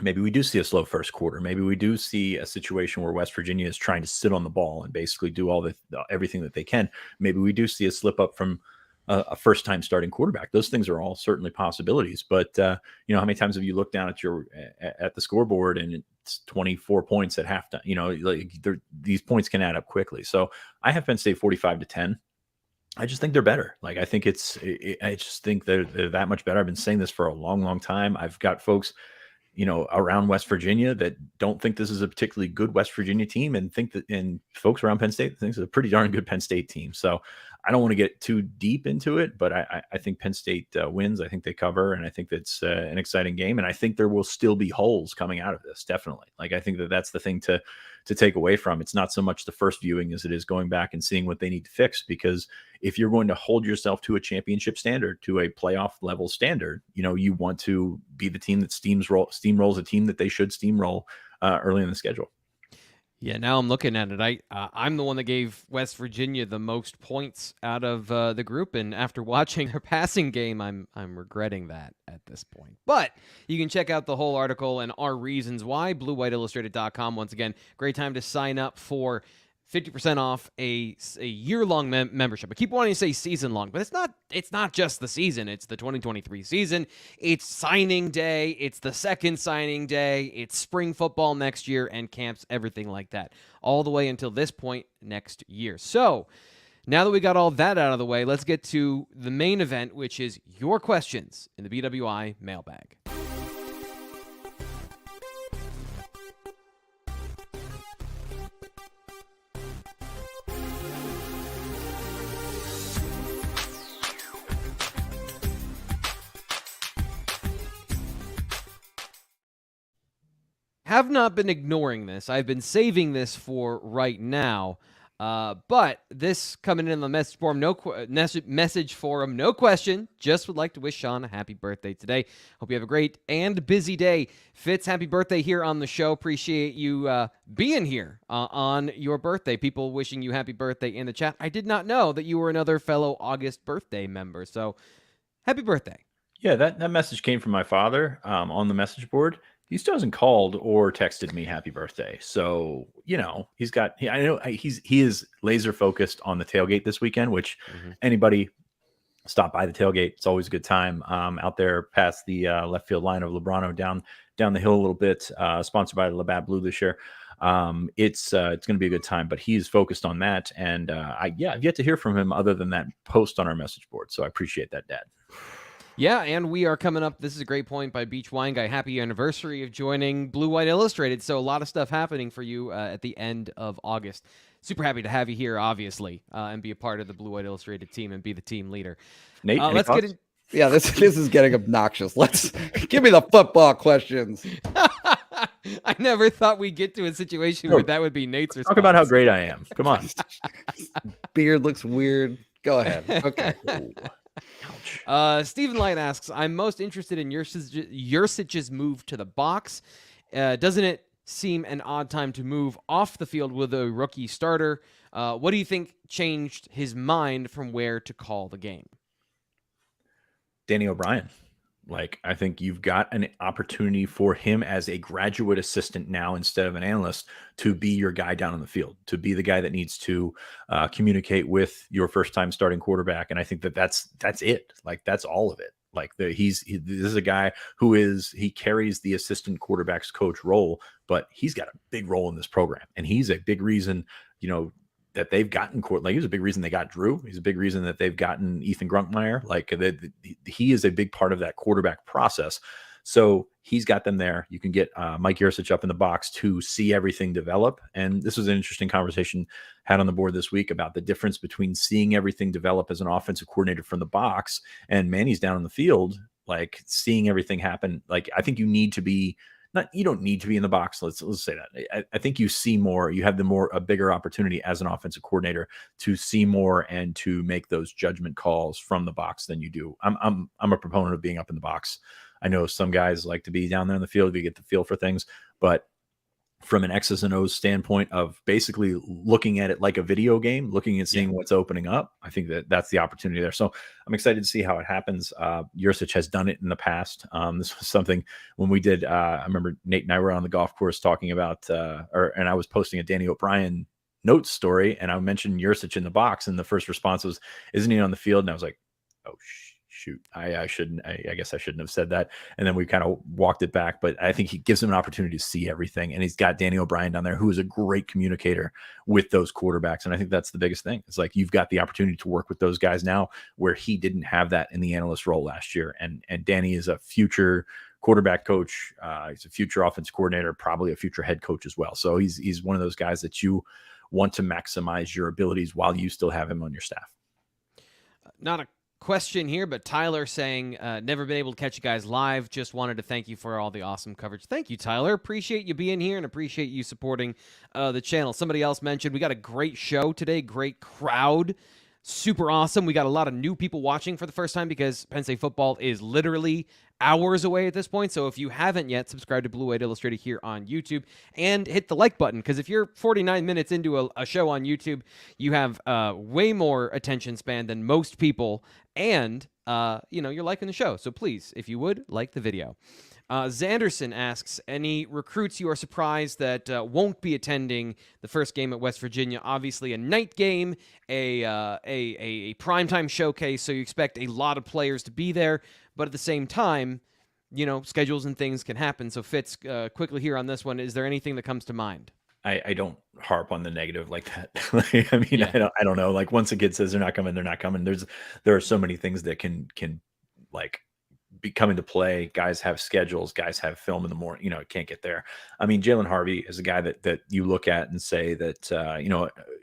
Speaker 3: maybe we do see a slow first quarter. Maybe we do see a situation where West Virginia is trying to sit on the ball and basically do everything that they can. Maybe we do see a slip up from a first-time starting quarterback. Those things are all certainly possibilities. But how many times have you looked down at the scoreboard and it's 24 points at halftime? These points can add up quickly. So I have Penn State 45-10. I just think they're better. Like, I just think they're that much better. I've been saying this for a long, long time. I've got folks around West Virginia that don't think this is a particularly good West Virginia team, and folks around Penn State think it's a pretty darn good Penn State team. So I don't want to get too deep into it, but I think Penn State wins. I think they cover, and I think that's an exciting game. And I think there will still be holes coming out of this. Definitely. Like, I think that's the thing to take away from. It's not so much the first viewing as it is going back and seeing what they need to fix, because if you're going to hold yourself to a championship standard, to a playoff level standard, you want to be the team that steamrolls a team that they should steamroll early in the schedule.
Speaker 1: Yeah, now I'm looking at it. I'm the one that gave West Virginia the most points out of the group, and after watching their passing game, I'm regretting that at this point. But you can check out the whole article and our reasons why, BlueWhiteIllustrated.com. Once again, great time to sign up for 50% off a year-long membership. I keep wanting to say season-long, but it's not just the season. It's the 2023 season. It's signing day. It's the second signing day. It's spring football next year and camps, everything like that, all the way until this point next year. So now that we got all that out of the way, let's get to the main event, which is your questions in the BWI mailbag. have not been ignoring this. I've been saving this for right now. But this coming in the message forum, message forum, no question. Just would like to wish Sean a happy birthday today. Hope you have a great and busy day. Fitz, happy birthday here on the show. Appreciate you being here on your birthday. People wishing you happy birthday in the chat. I did not know that you were another fellow August birthday member. So happy birthday.
Speaker 3: Yeah, that message came from my father on the message board. He still hasn't called or texted me happy birthday. So, you know, I know he is laser focused on the tailgate this weekend, which anybody stop by the tailgate. It's always a good time out there past the left field line of Lebrano down the hill a little bit, sponsored by Labatt Blue this year. It's going to be a good time, but he's focused on that. And I've yet to hear from him other than that post on our message board. So I appreciate that, Dad.
Speaker 1: Yeah, and we are coming up. This is a great point by Beach Wine Guy. Happy anniversary of joining Blue White Illustrated. So a lot of stuff happening for you at the end of August. Super happy to have you here, obviously, and be a part of the Blue White Illustrated team and be the team leader.
Speaker 3: Nate,
Speaker 1: let's get in.
Speaker 2: Yeah, this is getting obnoxious. Let's give me the football questions.
Speaker 1: I never thought we'd get to a situation where that would be Nate's response.
Speaker 3: Talk about how great I am. Come on.
Speaker 2: Beard looks weird. Go ahead. Okay.
Speaker 1: Stephen Light asks, I'm most interested in Yurcich's move to the box. Doesn't it seem an odd time to move off the field with a rookie starter? What do you think changed his mind from where to call the game?
Speaker 3: Danny O'Brien. Like, I think you've got an opportunity for him as a graduate assistant now instead of an analyst to be your guy down on the field, to be the guy that needs to communicate with your first-time starting quarterback. And I think that's it. Like, that's all of it. Like, this is a guy he carries the assistant quarterback's coach role, but he's got a big role in this program. And he's a big reason, that they've gotten he was a big reason they got Drew. He's a big reason that they've gotten Ethan Grunkmeyer. Like, he is a big part of that quarterback process. So he's got them there. You can get Mike Yurcich up in the box to see everything develop. And this was an interesting conversation had on the board this week about the difference between seeing everything develop as an offensive coordinator from the box and Manny's down in the field, like seeing everything happen. Like, I think you need to be you don't need to be in the box. Let's say that. I think you see more. You have a bigger opportunity as an offensive coordinator to see more and to make those judgment calls from the box than you do. I'm a proponent of being up in the box. I know some guys like to be down there in the field. You get the feel for things, but from an X's and O's standpoint of basically looking at it like a video game, looking and seeing what's opening up, I think that's the opportunity there. So I'm excited to see how it happens. Yurcich has done it in the past. This was something when we did, I remember Nate and I were on the golf course talking about, and I was posting a Danny O'Brien notes story, and I mentioned Yurcich in the box, and the first response was, "Isn't he on the field?" And I was like, "Oh, shoot, I guess I shouldn't have said that." And then we kind of walked it back, but I think he gives him an opportunity to see everything. And he's got Danny O'Brien down there, who is a great communicator with those quarterbacks. And I think that's the biggest thing. It's like, you've got the opportunity to work with those guys now, where he didn't have that in the analyst role last year. And Danny is a future quarterback coach. He's a future offense coordinator, probably a future head coach as well. So he's one of those guys that you want to maximize your abilities while you still have him on your staff.
Speaker 1: Not a question here, but Tyler saying, never been able to catch you guys live. Just wanted to thank you for all the awesome coverage. Thank you, Tyler. Appreciate you being here and appreciate you supporting the channel. Somebody else mentioned we got a great show today, great crowd. Super awesome. We got a lot of new people watching for the first time because Penn State football is literally hours away at this point. So if you haven't yet, subscribe to Blue White Illustrated here on YouTube and hit the like button, because if you're 49 minutes into a show on YouTube, you have way more attention span than most people, and you're liking the show. So please, if you would, like the video. Zanderson asks, any recruits you are surprised that won't be attending the first game at West Virginia? Obviously a night game, a primetime showcase, so you expect a lot of players to be there, but at the same time, schedules and things can happen. So Fitz, quickly here on this one, is there anything that comes to mind?
Speaker 3: I don't harp on the negative like that. I don't know. Like, once a kid says they're not coming, they're not coming. There are so many things that can like be coming to play. Guys have schedules, guys have film in the morning, it can't get there. I mean, Jalen Harvey is a guy that you look at and say that,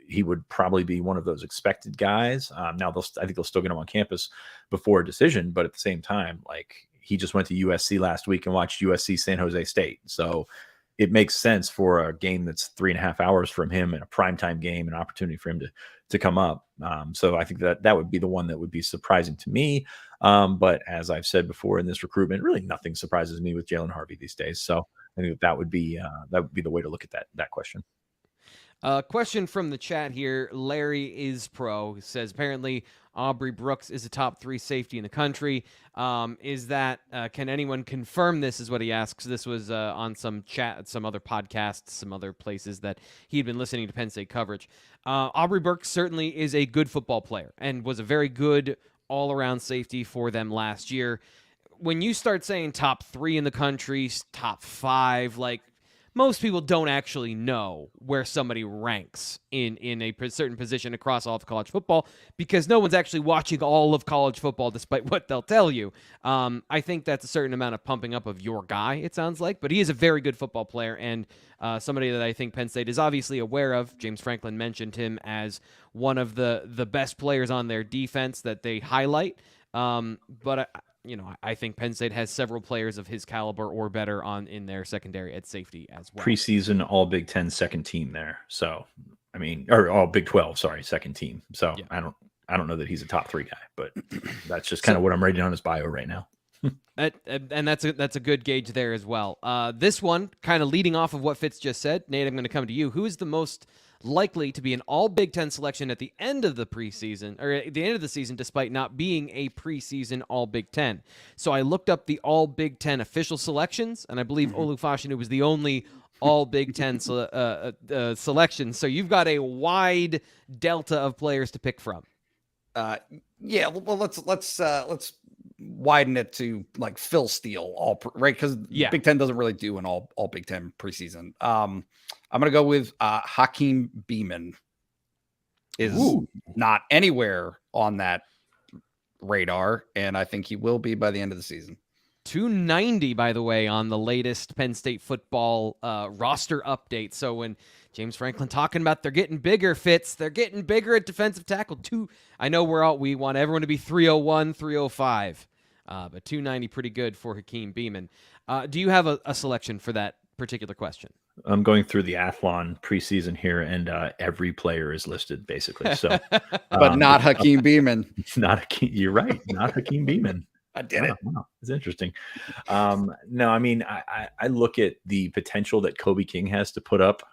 Speaker 3: he would probably be one of those expected guys. Now I think they'll still get him on campus before a decision, but at the same time, like, he just went to USC last week and watched USC San Jose State. So it makes sense for a game that's 3.5 hours from him and a primetime game, an opportunity for him to come up. So I think that would be the one that would be surprising to me. But as I've said before in this recruitment, really nothing surprises me with Jalen Harvey these days. So I think that would be the way to look at that question.
Speaker 1: Question from the chat here. Larry is pro says apparently Aubrey Brooks is a top 3 safety in the country. Is that can anyone confirm this? Is what he asks. This was on some chat, some other podcasts, some other places that he'd been listening to Penn State coverage. Aubrey Brooks certainly is a good football player and was a very good all-around safety for them last year. When you start saying top 3 in the country, top 5, like, most people don't actually know where somebody ranks in a certain position across all of college football because no one's actually watching all of college football despite what they'll tell you. I think that's a certain amount of pumping up of your guy, it sounds like, but he is a very good football player and somebody that I think Penn State is obviously aware of. James Franklin mentioned him as one of the best players on their defense that they highlight. I think Penn State has several players of his caliber or better in their secondary at safety as well.
Speaker 3: Preseason All Big 10 second team there. So, I mean, or All Big 12, sorry, second team. So yeah. I don't know that he's a top 3 guy, but that's just kind of what I'm reading on his bio right now.
Speaker 1: And that's a good gauge there as well. This one, kind of leading off of what Fitz just said, Nate, I'm going to come to you. Who is the most likely to be an all Big Ten selection at the end of the preseason, or at the end of the season, despite not being a preseason all Big Ten? So I looked up the all Big Ten official selections, and I believe Olufashinu was the only all Big Ten selection. So you've got a wide delta of players to pick from.
Speaker 2: Yeah. Well, let's widen it to like Phil Steele, right? Because Big Ten doesn't really do an all Big Ten preseason. I'm going to go with Hakeem Beeman is not anywhere on that radar, and I think he will be by the end of the season.
Speaker 1: 290, by the way, on the latest Penn State football roster update. So when James Franklin talking about they're getting bigger, Fitz, they're getting bigger at defensive tackle. I know we want everyone to be 301, 305, but 290 pretty good for Hakeem Beeman. Do you have a selection for that particular question?
Speaker 3: I'm going through the Athlon preseason here, and every player is listed basically. So,
Speaker 2: but not Hakeem Beeman.
Speaker 3: You're right. Not Hakeem Beeman.
Speaker 2: I did it.
Speaker 3: Wow, it's interesting. No, I mean, I look at the potential that Kobe King has to put up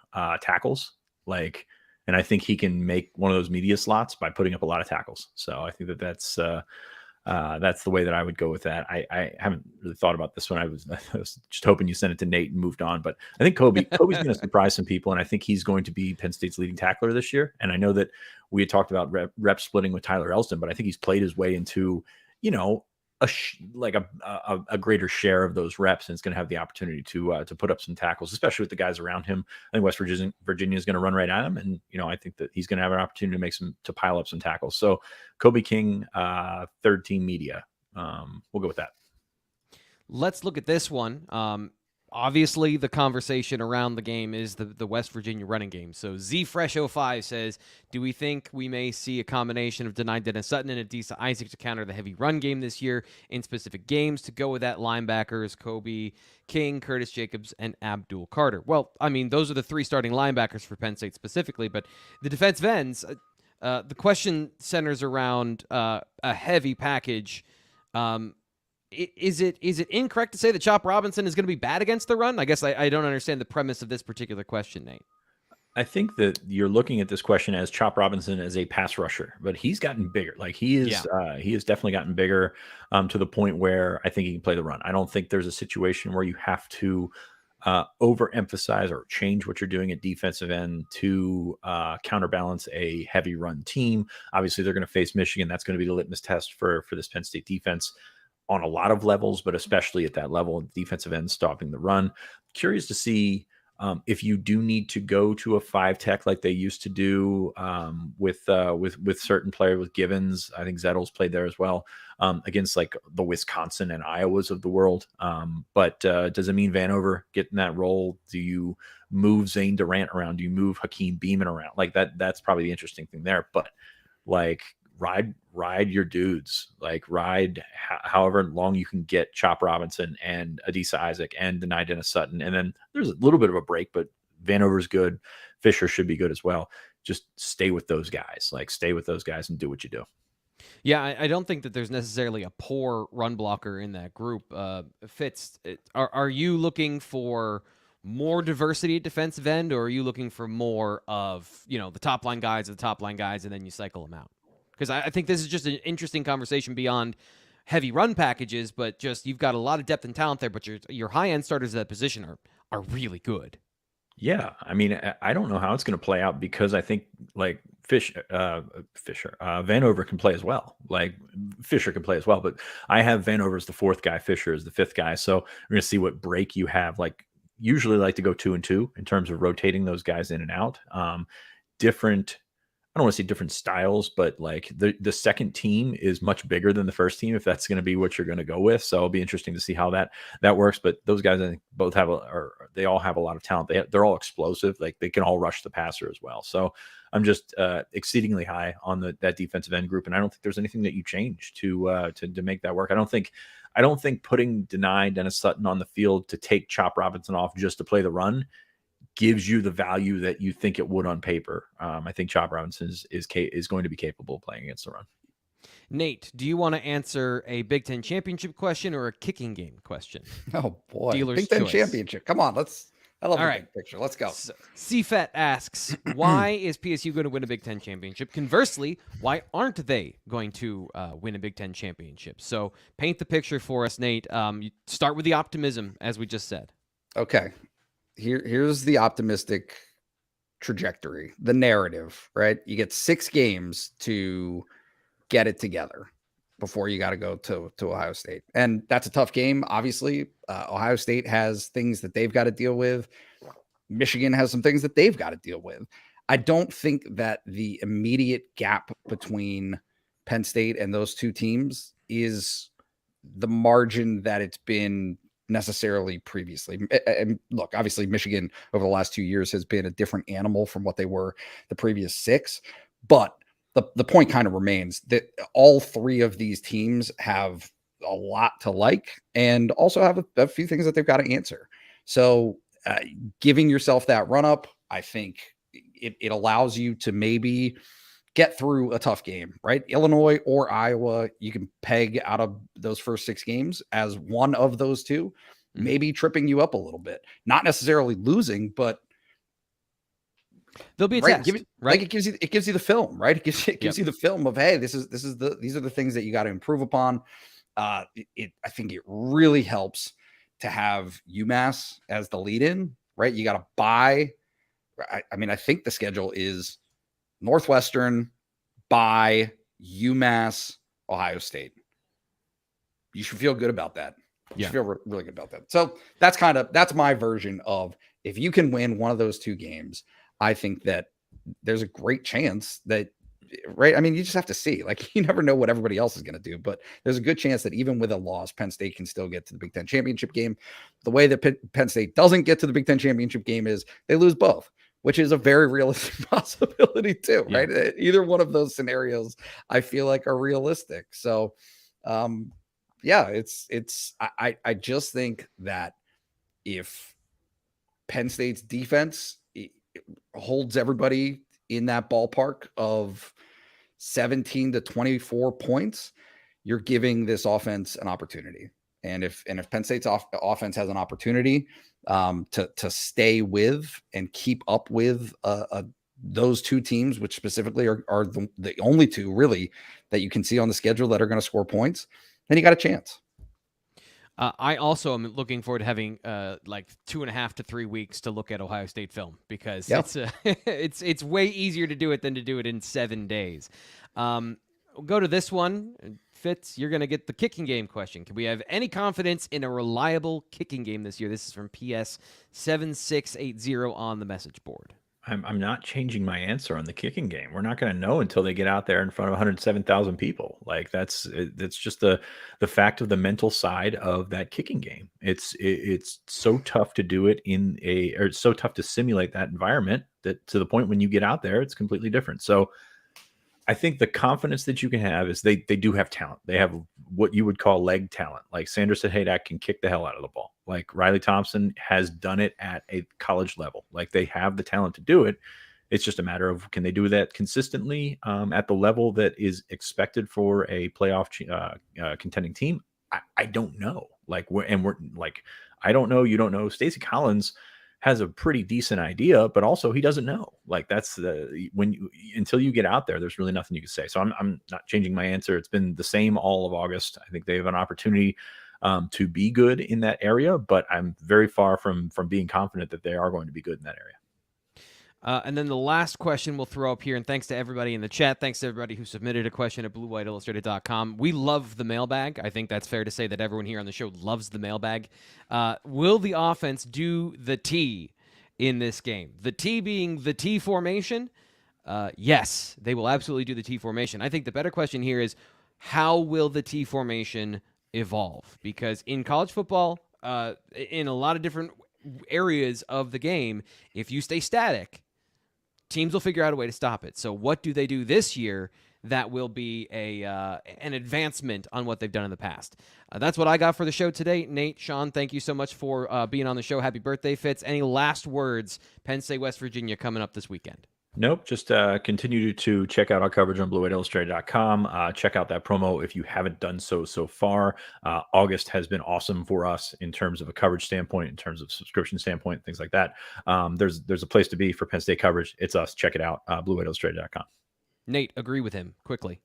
Speaker 3: tackles, and I think he can make one of those media slots by putting up a lot of tackles. So I think that's the way that I would go with that. I haven't really thought about this one. I was just hoping you sent it to Nate and moved on, but I think Kobe's going to surprise some people, and I think he's going to be Penn State's leading tackler this year. And I know that we had talked about rep splitting with Tyler Elston, but I think he's played his way into, a greater share of those reps, and it's going to have the opportunity to put up some tackles, especially with the guys around him. I think West Virginia is going to run right at him, and I think that he's going to have an opportunity to pile up some tackles. So Kobe King, third team media. We'll go with that.
Speaker 1: Let's look at this one. Obviously, the conversation around the game is the West Virginia running game. So ZFresh05 says, do we think we may see a combination of Denai Dennis Sutton and Adisa Isaac to counter the heavy run game this year in specific games? To go with that, linebackers, Kobe King, Curtis Jacobs, and Abdul Carter. Well, I mean, those are the 3 starting linebackers for Penn State specifically, but the defensive ends, the question centers around a heavy package. Is it incorrect to say that Chop Robinson is going to be bad against the run? I guess I don't understand the premise of this particular question, Nate.
Speaker 3: I think that you're looking at this question as Chop Robinson as a pass rusher, but he's gotten bigger. He has definitely gotten bigger to the point where I think he can play the run. I don't think there's a situation where you have to overemphasize or change what you're doing at defensive end to counterbalance a heavy run team. Obviously, they're going to face Michigan. That's going to be the litmus test for this Penn State defense on a lot of levels, but especially at that level, defensive end stopping the run. Curious to see if you do need to go to a 5-tech like they used to do with certain players, with Givens. I think Zettles played there as well against like the Wisconsin and Iowas of the world. But does Amin Vanover get in that role? Do you move Zane Durant around? Do you move Hakeem Beeman around? That's probably the interesting thing there. But ride your dudes, like ride however long you can get Chop Robinson and Adisa Isaac and Denai Dennis Sutton. And then there's a little bit of a break, but Vanover's good. Fisher should be good as well. Just stay with those guys, and do what you do.
Speaker 1: Yeah, I don't think that there's necessarily a poor run blocker in that group. Fitz, are you looking for more diversity at defensive end, or are you looking for more of, the top line guys, and then you cycle them out? Because I think this is just an interesting conversation beyond heavy run packages, but just you've got a lot of depth and talent there, but your high end starters at that position are really good.
Speaker 3: Yeah, I mean, I don't know how it's going to play out, because I think like Vanover can play as well. Like Fisher can play as well, but I have Vanover as the fourth guy, Fisher as the fifth guy. So we're going to see what break you have. Like usually like to go 2 and 2 in terms of rotating those guys in and out. Different. I don't want to say different styles, but like the second team is much bigger than the first team, if that's going to be what you're going to go with. So it'll be interesting to see how that works. But those guys, I think, both they all have a lot of talent. They're all explosive. Like they can all rush the passer as well. So I'm just exceedingly high on that defensive end group, and I don't think there's anything that you change to make that work. I don't think putting Denai Dennis Sutton on the field to take Chop Robinson off just to play the run gives you the value that you think it would on paper. I think Chop Robinson is going to be capable of playing against the run.
Speaker 1: Nate, do you want to answer a Big Ten championship question or a kicking game question?
Speaker 2: Oh boy,
Speaker 1: Dealer's
Speaker 2: Big Ten
Speaker 1: choice.
Speaker 2: championship. Come on, I love
Speaker 1: All
Speaker 2: the
Speaker 1: right.
Speaker 2: big picture. Let's go.
Speaker 1: So, CFET asks, why is PSU going to win a Big Ten championship? Conversely, why aren't they going to win a Big Ten championship? So paint the picture for us, Nate. You start with the optimism, as we just said.
Speaker 2: Okay. Here's the optimistic trajectory, the narrative, right? You get 6 games to get it together before you got to go to Ohio State. And that's a tough game. Obviously, Ohio State has things that they've got to deal with. Michigan has some things that they've got to deal with. I don't think that the immediate gap between Penn State and those two teams is the margin that it's been necessarily previously. And look, obviously Michigan over the last 2 years has been a different animal from what they were the previous 6, but the point kind of remains that all 3 of these teams have a lot to like, and also have a few things that they've got to answer. So giving yourself that run up, I think it allows you to maybe get through a tough game, right? Illinois or Iowa, you can peg out of those first 6 games as one of those 2, maybe tripping you up a little bit, not necessarily losing, but
Speaker 1: there'll be a test, right?
Speaker 2: Like it gives you the film, right? It gives you the film of, hey, these are the things that you got to improve upon. I think it really helps to have UMass as the lead in, right? You got to buy. I mean, I think the schedule is Northwestern, by UMass, Ohio State. You should feel good about that. You should feel really good about that. So that's my version of, if you can win one of those 2 games, I think that there's a great chance that, right? I mean, you just have to see. Like, you never know what everybody else is going to do, but there's a good chance that even with a loss, Penn State can still get to the Big Ten championship game. The way that Penn State doesn't get to the Big Ten championship game is they lose both, which is a very realistic possibility too, right? Either one of those scenarios I feel like are realistic. So, I just think that if Penn State's defense holds everybody in that ballpark of 17 to 24 points, you're giving this offense an opportunity. And if Penn State's offense has an opportunity to stay with and keep up with those 2 teams, which specifically are the only 2 really that you can see on the schedule that are going to score points, then you got a chance.
Speaker 1: I also am looking forward to having like 2.5 to 3 weeks to look at Ohio State film, because it's way easier to do it than to do it in 7 days. We'll go to this one. Fitz, you're going to get the kicking game question. Can we have any confidence in a reliable kicking game this year? This is from PS7680 on the message board.
Speaker 3: I'm not changing my answer on the kicking game. We're not going to know until they get out there in front of 107,000 people. Like that's just the fact of the mental side of that kicking game. It's so tough to do it it's so tough to simulate that environment that to the point when you get out there, it's completely different. So I think the confidence that you can have is they do have talent. They have what you would call leg talent. Like Sanders Haydak can kick the hell out of the ball. Like Riley Thompson has done it at a college level. Like they have the talent to do it. It's just a matter of, can they do that consistently at the level that is expected for a playoff contending team? I don't know. Like we're like, I don't know. You don't know. Stacey Collins has a pretty decent idea, but also he doesn't know. Like that's until you get out there, there's really nothing you can say. So I'm not changing my answer. It's been the same all of August. I think they have an opportunity to be good in that area, but I'm very far from being confident that they are going to be good in that area.
Speaker 1: And then the last question we'll throw up here, and thanks to everybody in the chat. Thanks to everybody who submitted a question at BlueWhiteIllustrated.com. We love the mailbag. I think that's fair to say that everyone here on the show loves the mailbag. Will the offense do the T in this game? The T being the T formation? Yes, they will absolutely do the T formation. I think the better question here is, how will the T formation evolve? Because in college football, in a lot of different areas of the game, if you stay static, teams will figure out a way to stop it. So what do they do this year that will be an advancement on what they've done in the past? That's what I got for the show today. Nate, Sean, thank you so much for being on the show. Happy birthday, Fitz. Any last words? Penn State, West Virginia coming up this weekend.
Speaker 3: Nope. Just continue to check out our coverage on BlueWhiteIllustrated.com. Check out that promo if you haven't done so far. August has been awesome for us in terms of a coverage standpoint, in terms of subscription standpoint, things like that. There's a place to be for Penn State coverage. It's us. Check it out. BlueWhiteIllustrated.com.
Speaker 1: Nate, agree with him quickly.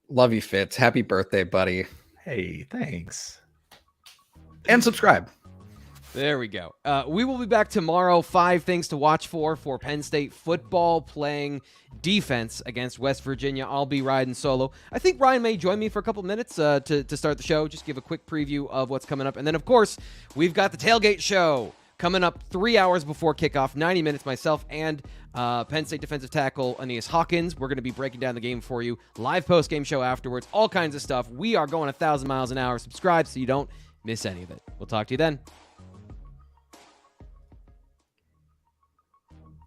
Speaker 2: Love you, Fitz. Happy birthday, buddy.
Speaker 3: Hey, thanks.
Speaker 2: And subscribe.
Speaker 1: There we go. We will be back tomorrow. 5 things to watch for Penn State football playing defense against West Virginia. I'll be riding solo. I think Ryan may join me for a couple minutes to start the show. Just give a quick preview of what's coming up. And then, of course, we've got the Tailgate Show coming up 3 hours before kickoff, 90 minutes, myself and Penn State defensive tackle Aeneas Hawkins. We're going to be breaking down the game for you. Live post-game show afterwards. All kinds of stuff. We are going 1,000 miles an hour. Subscribe so you don't miss any of it. We'll talk to you then.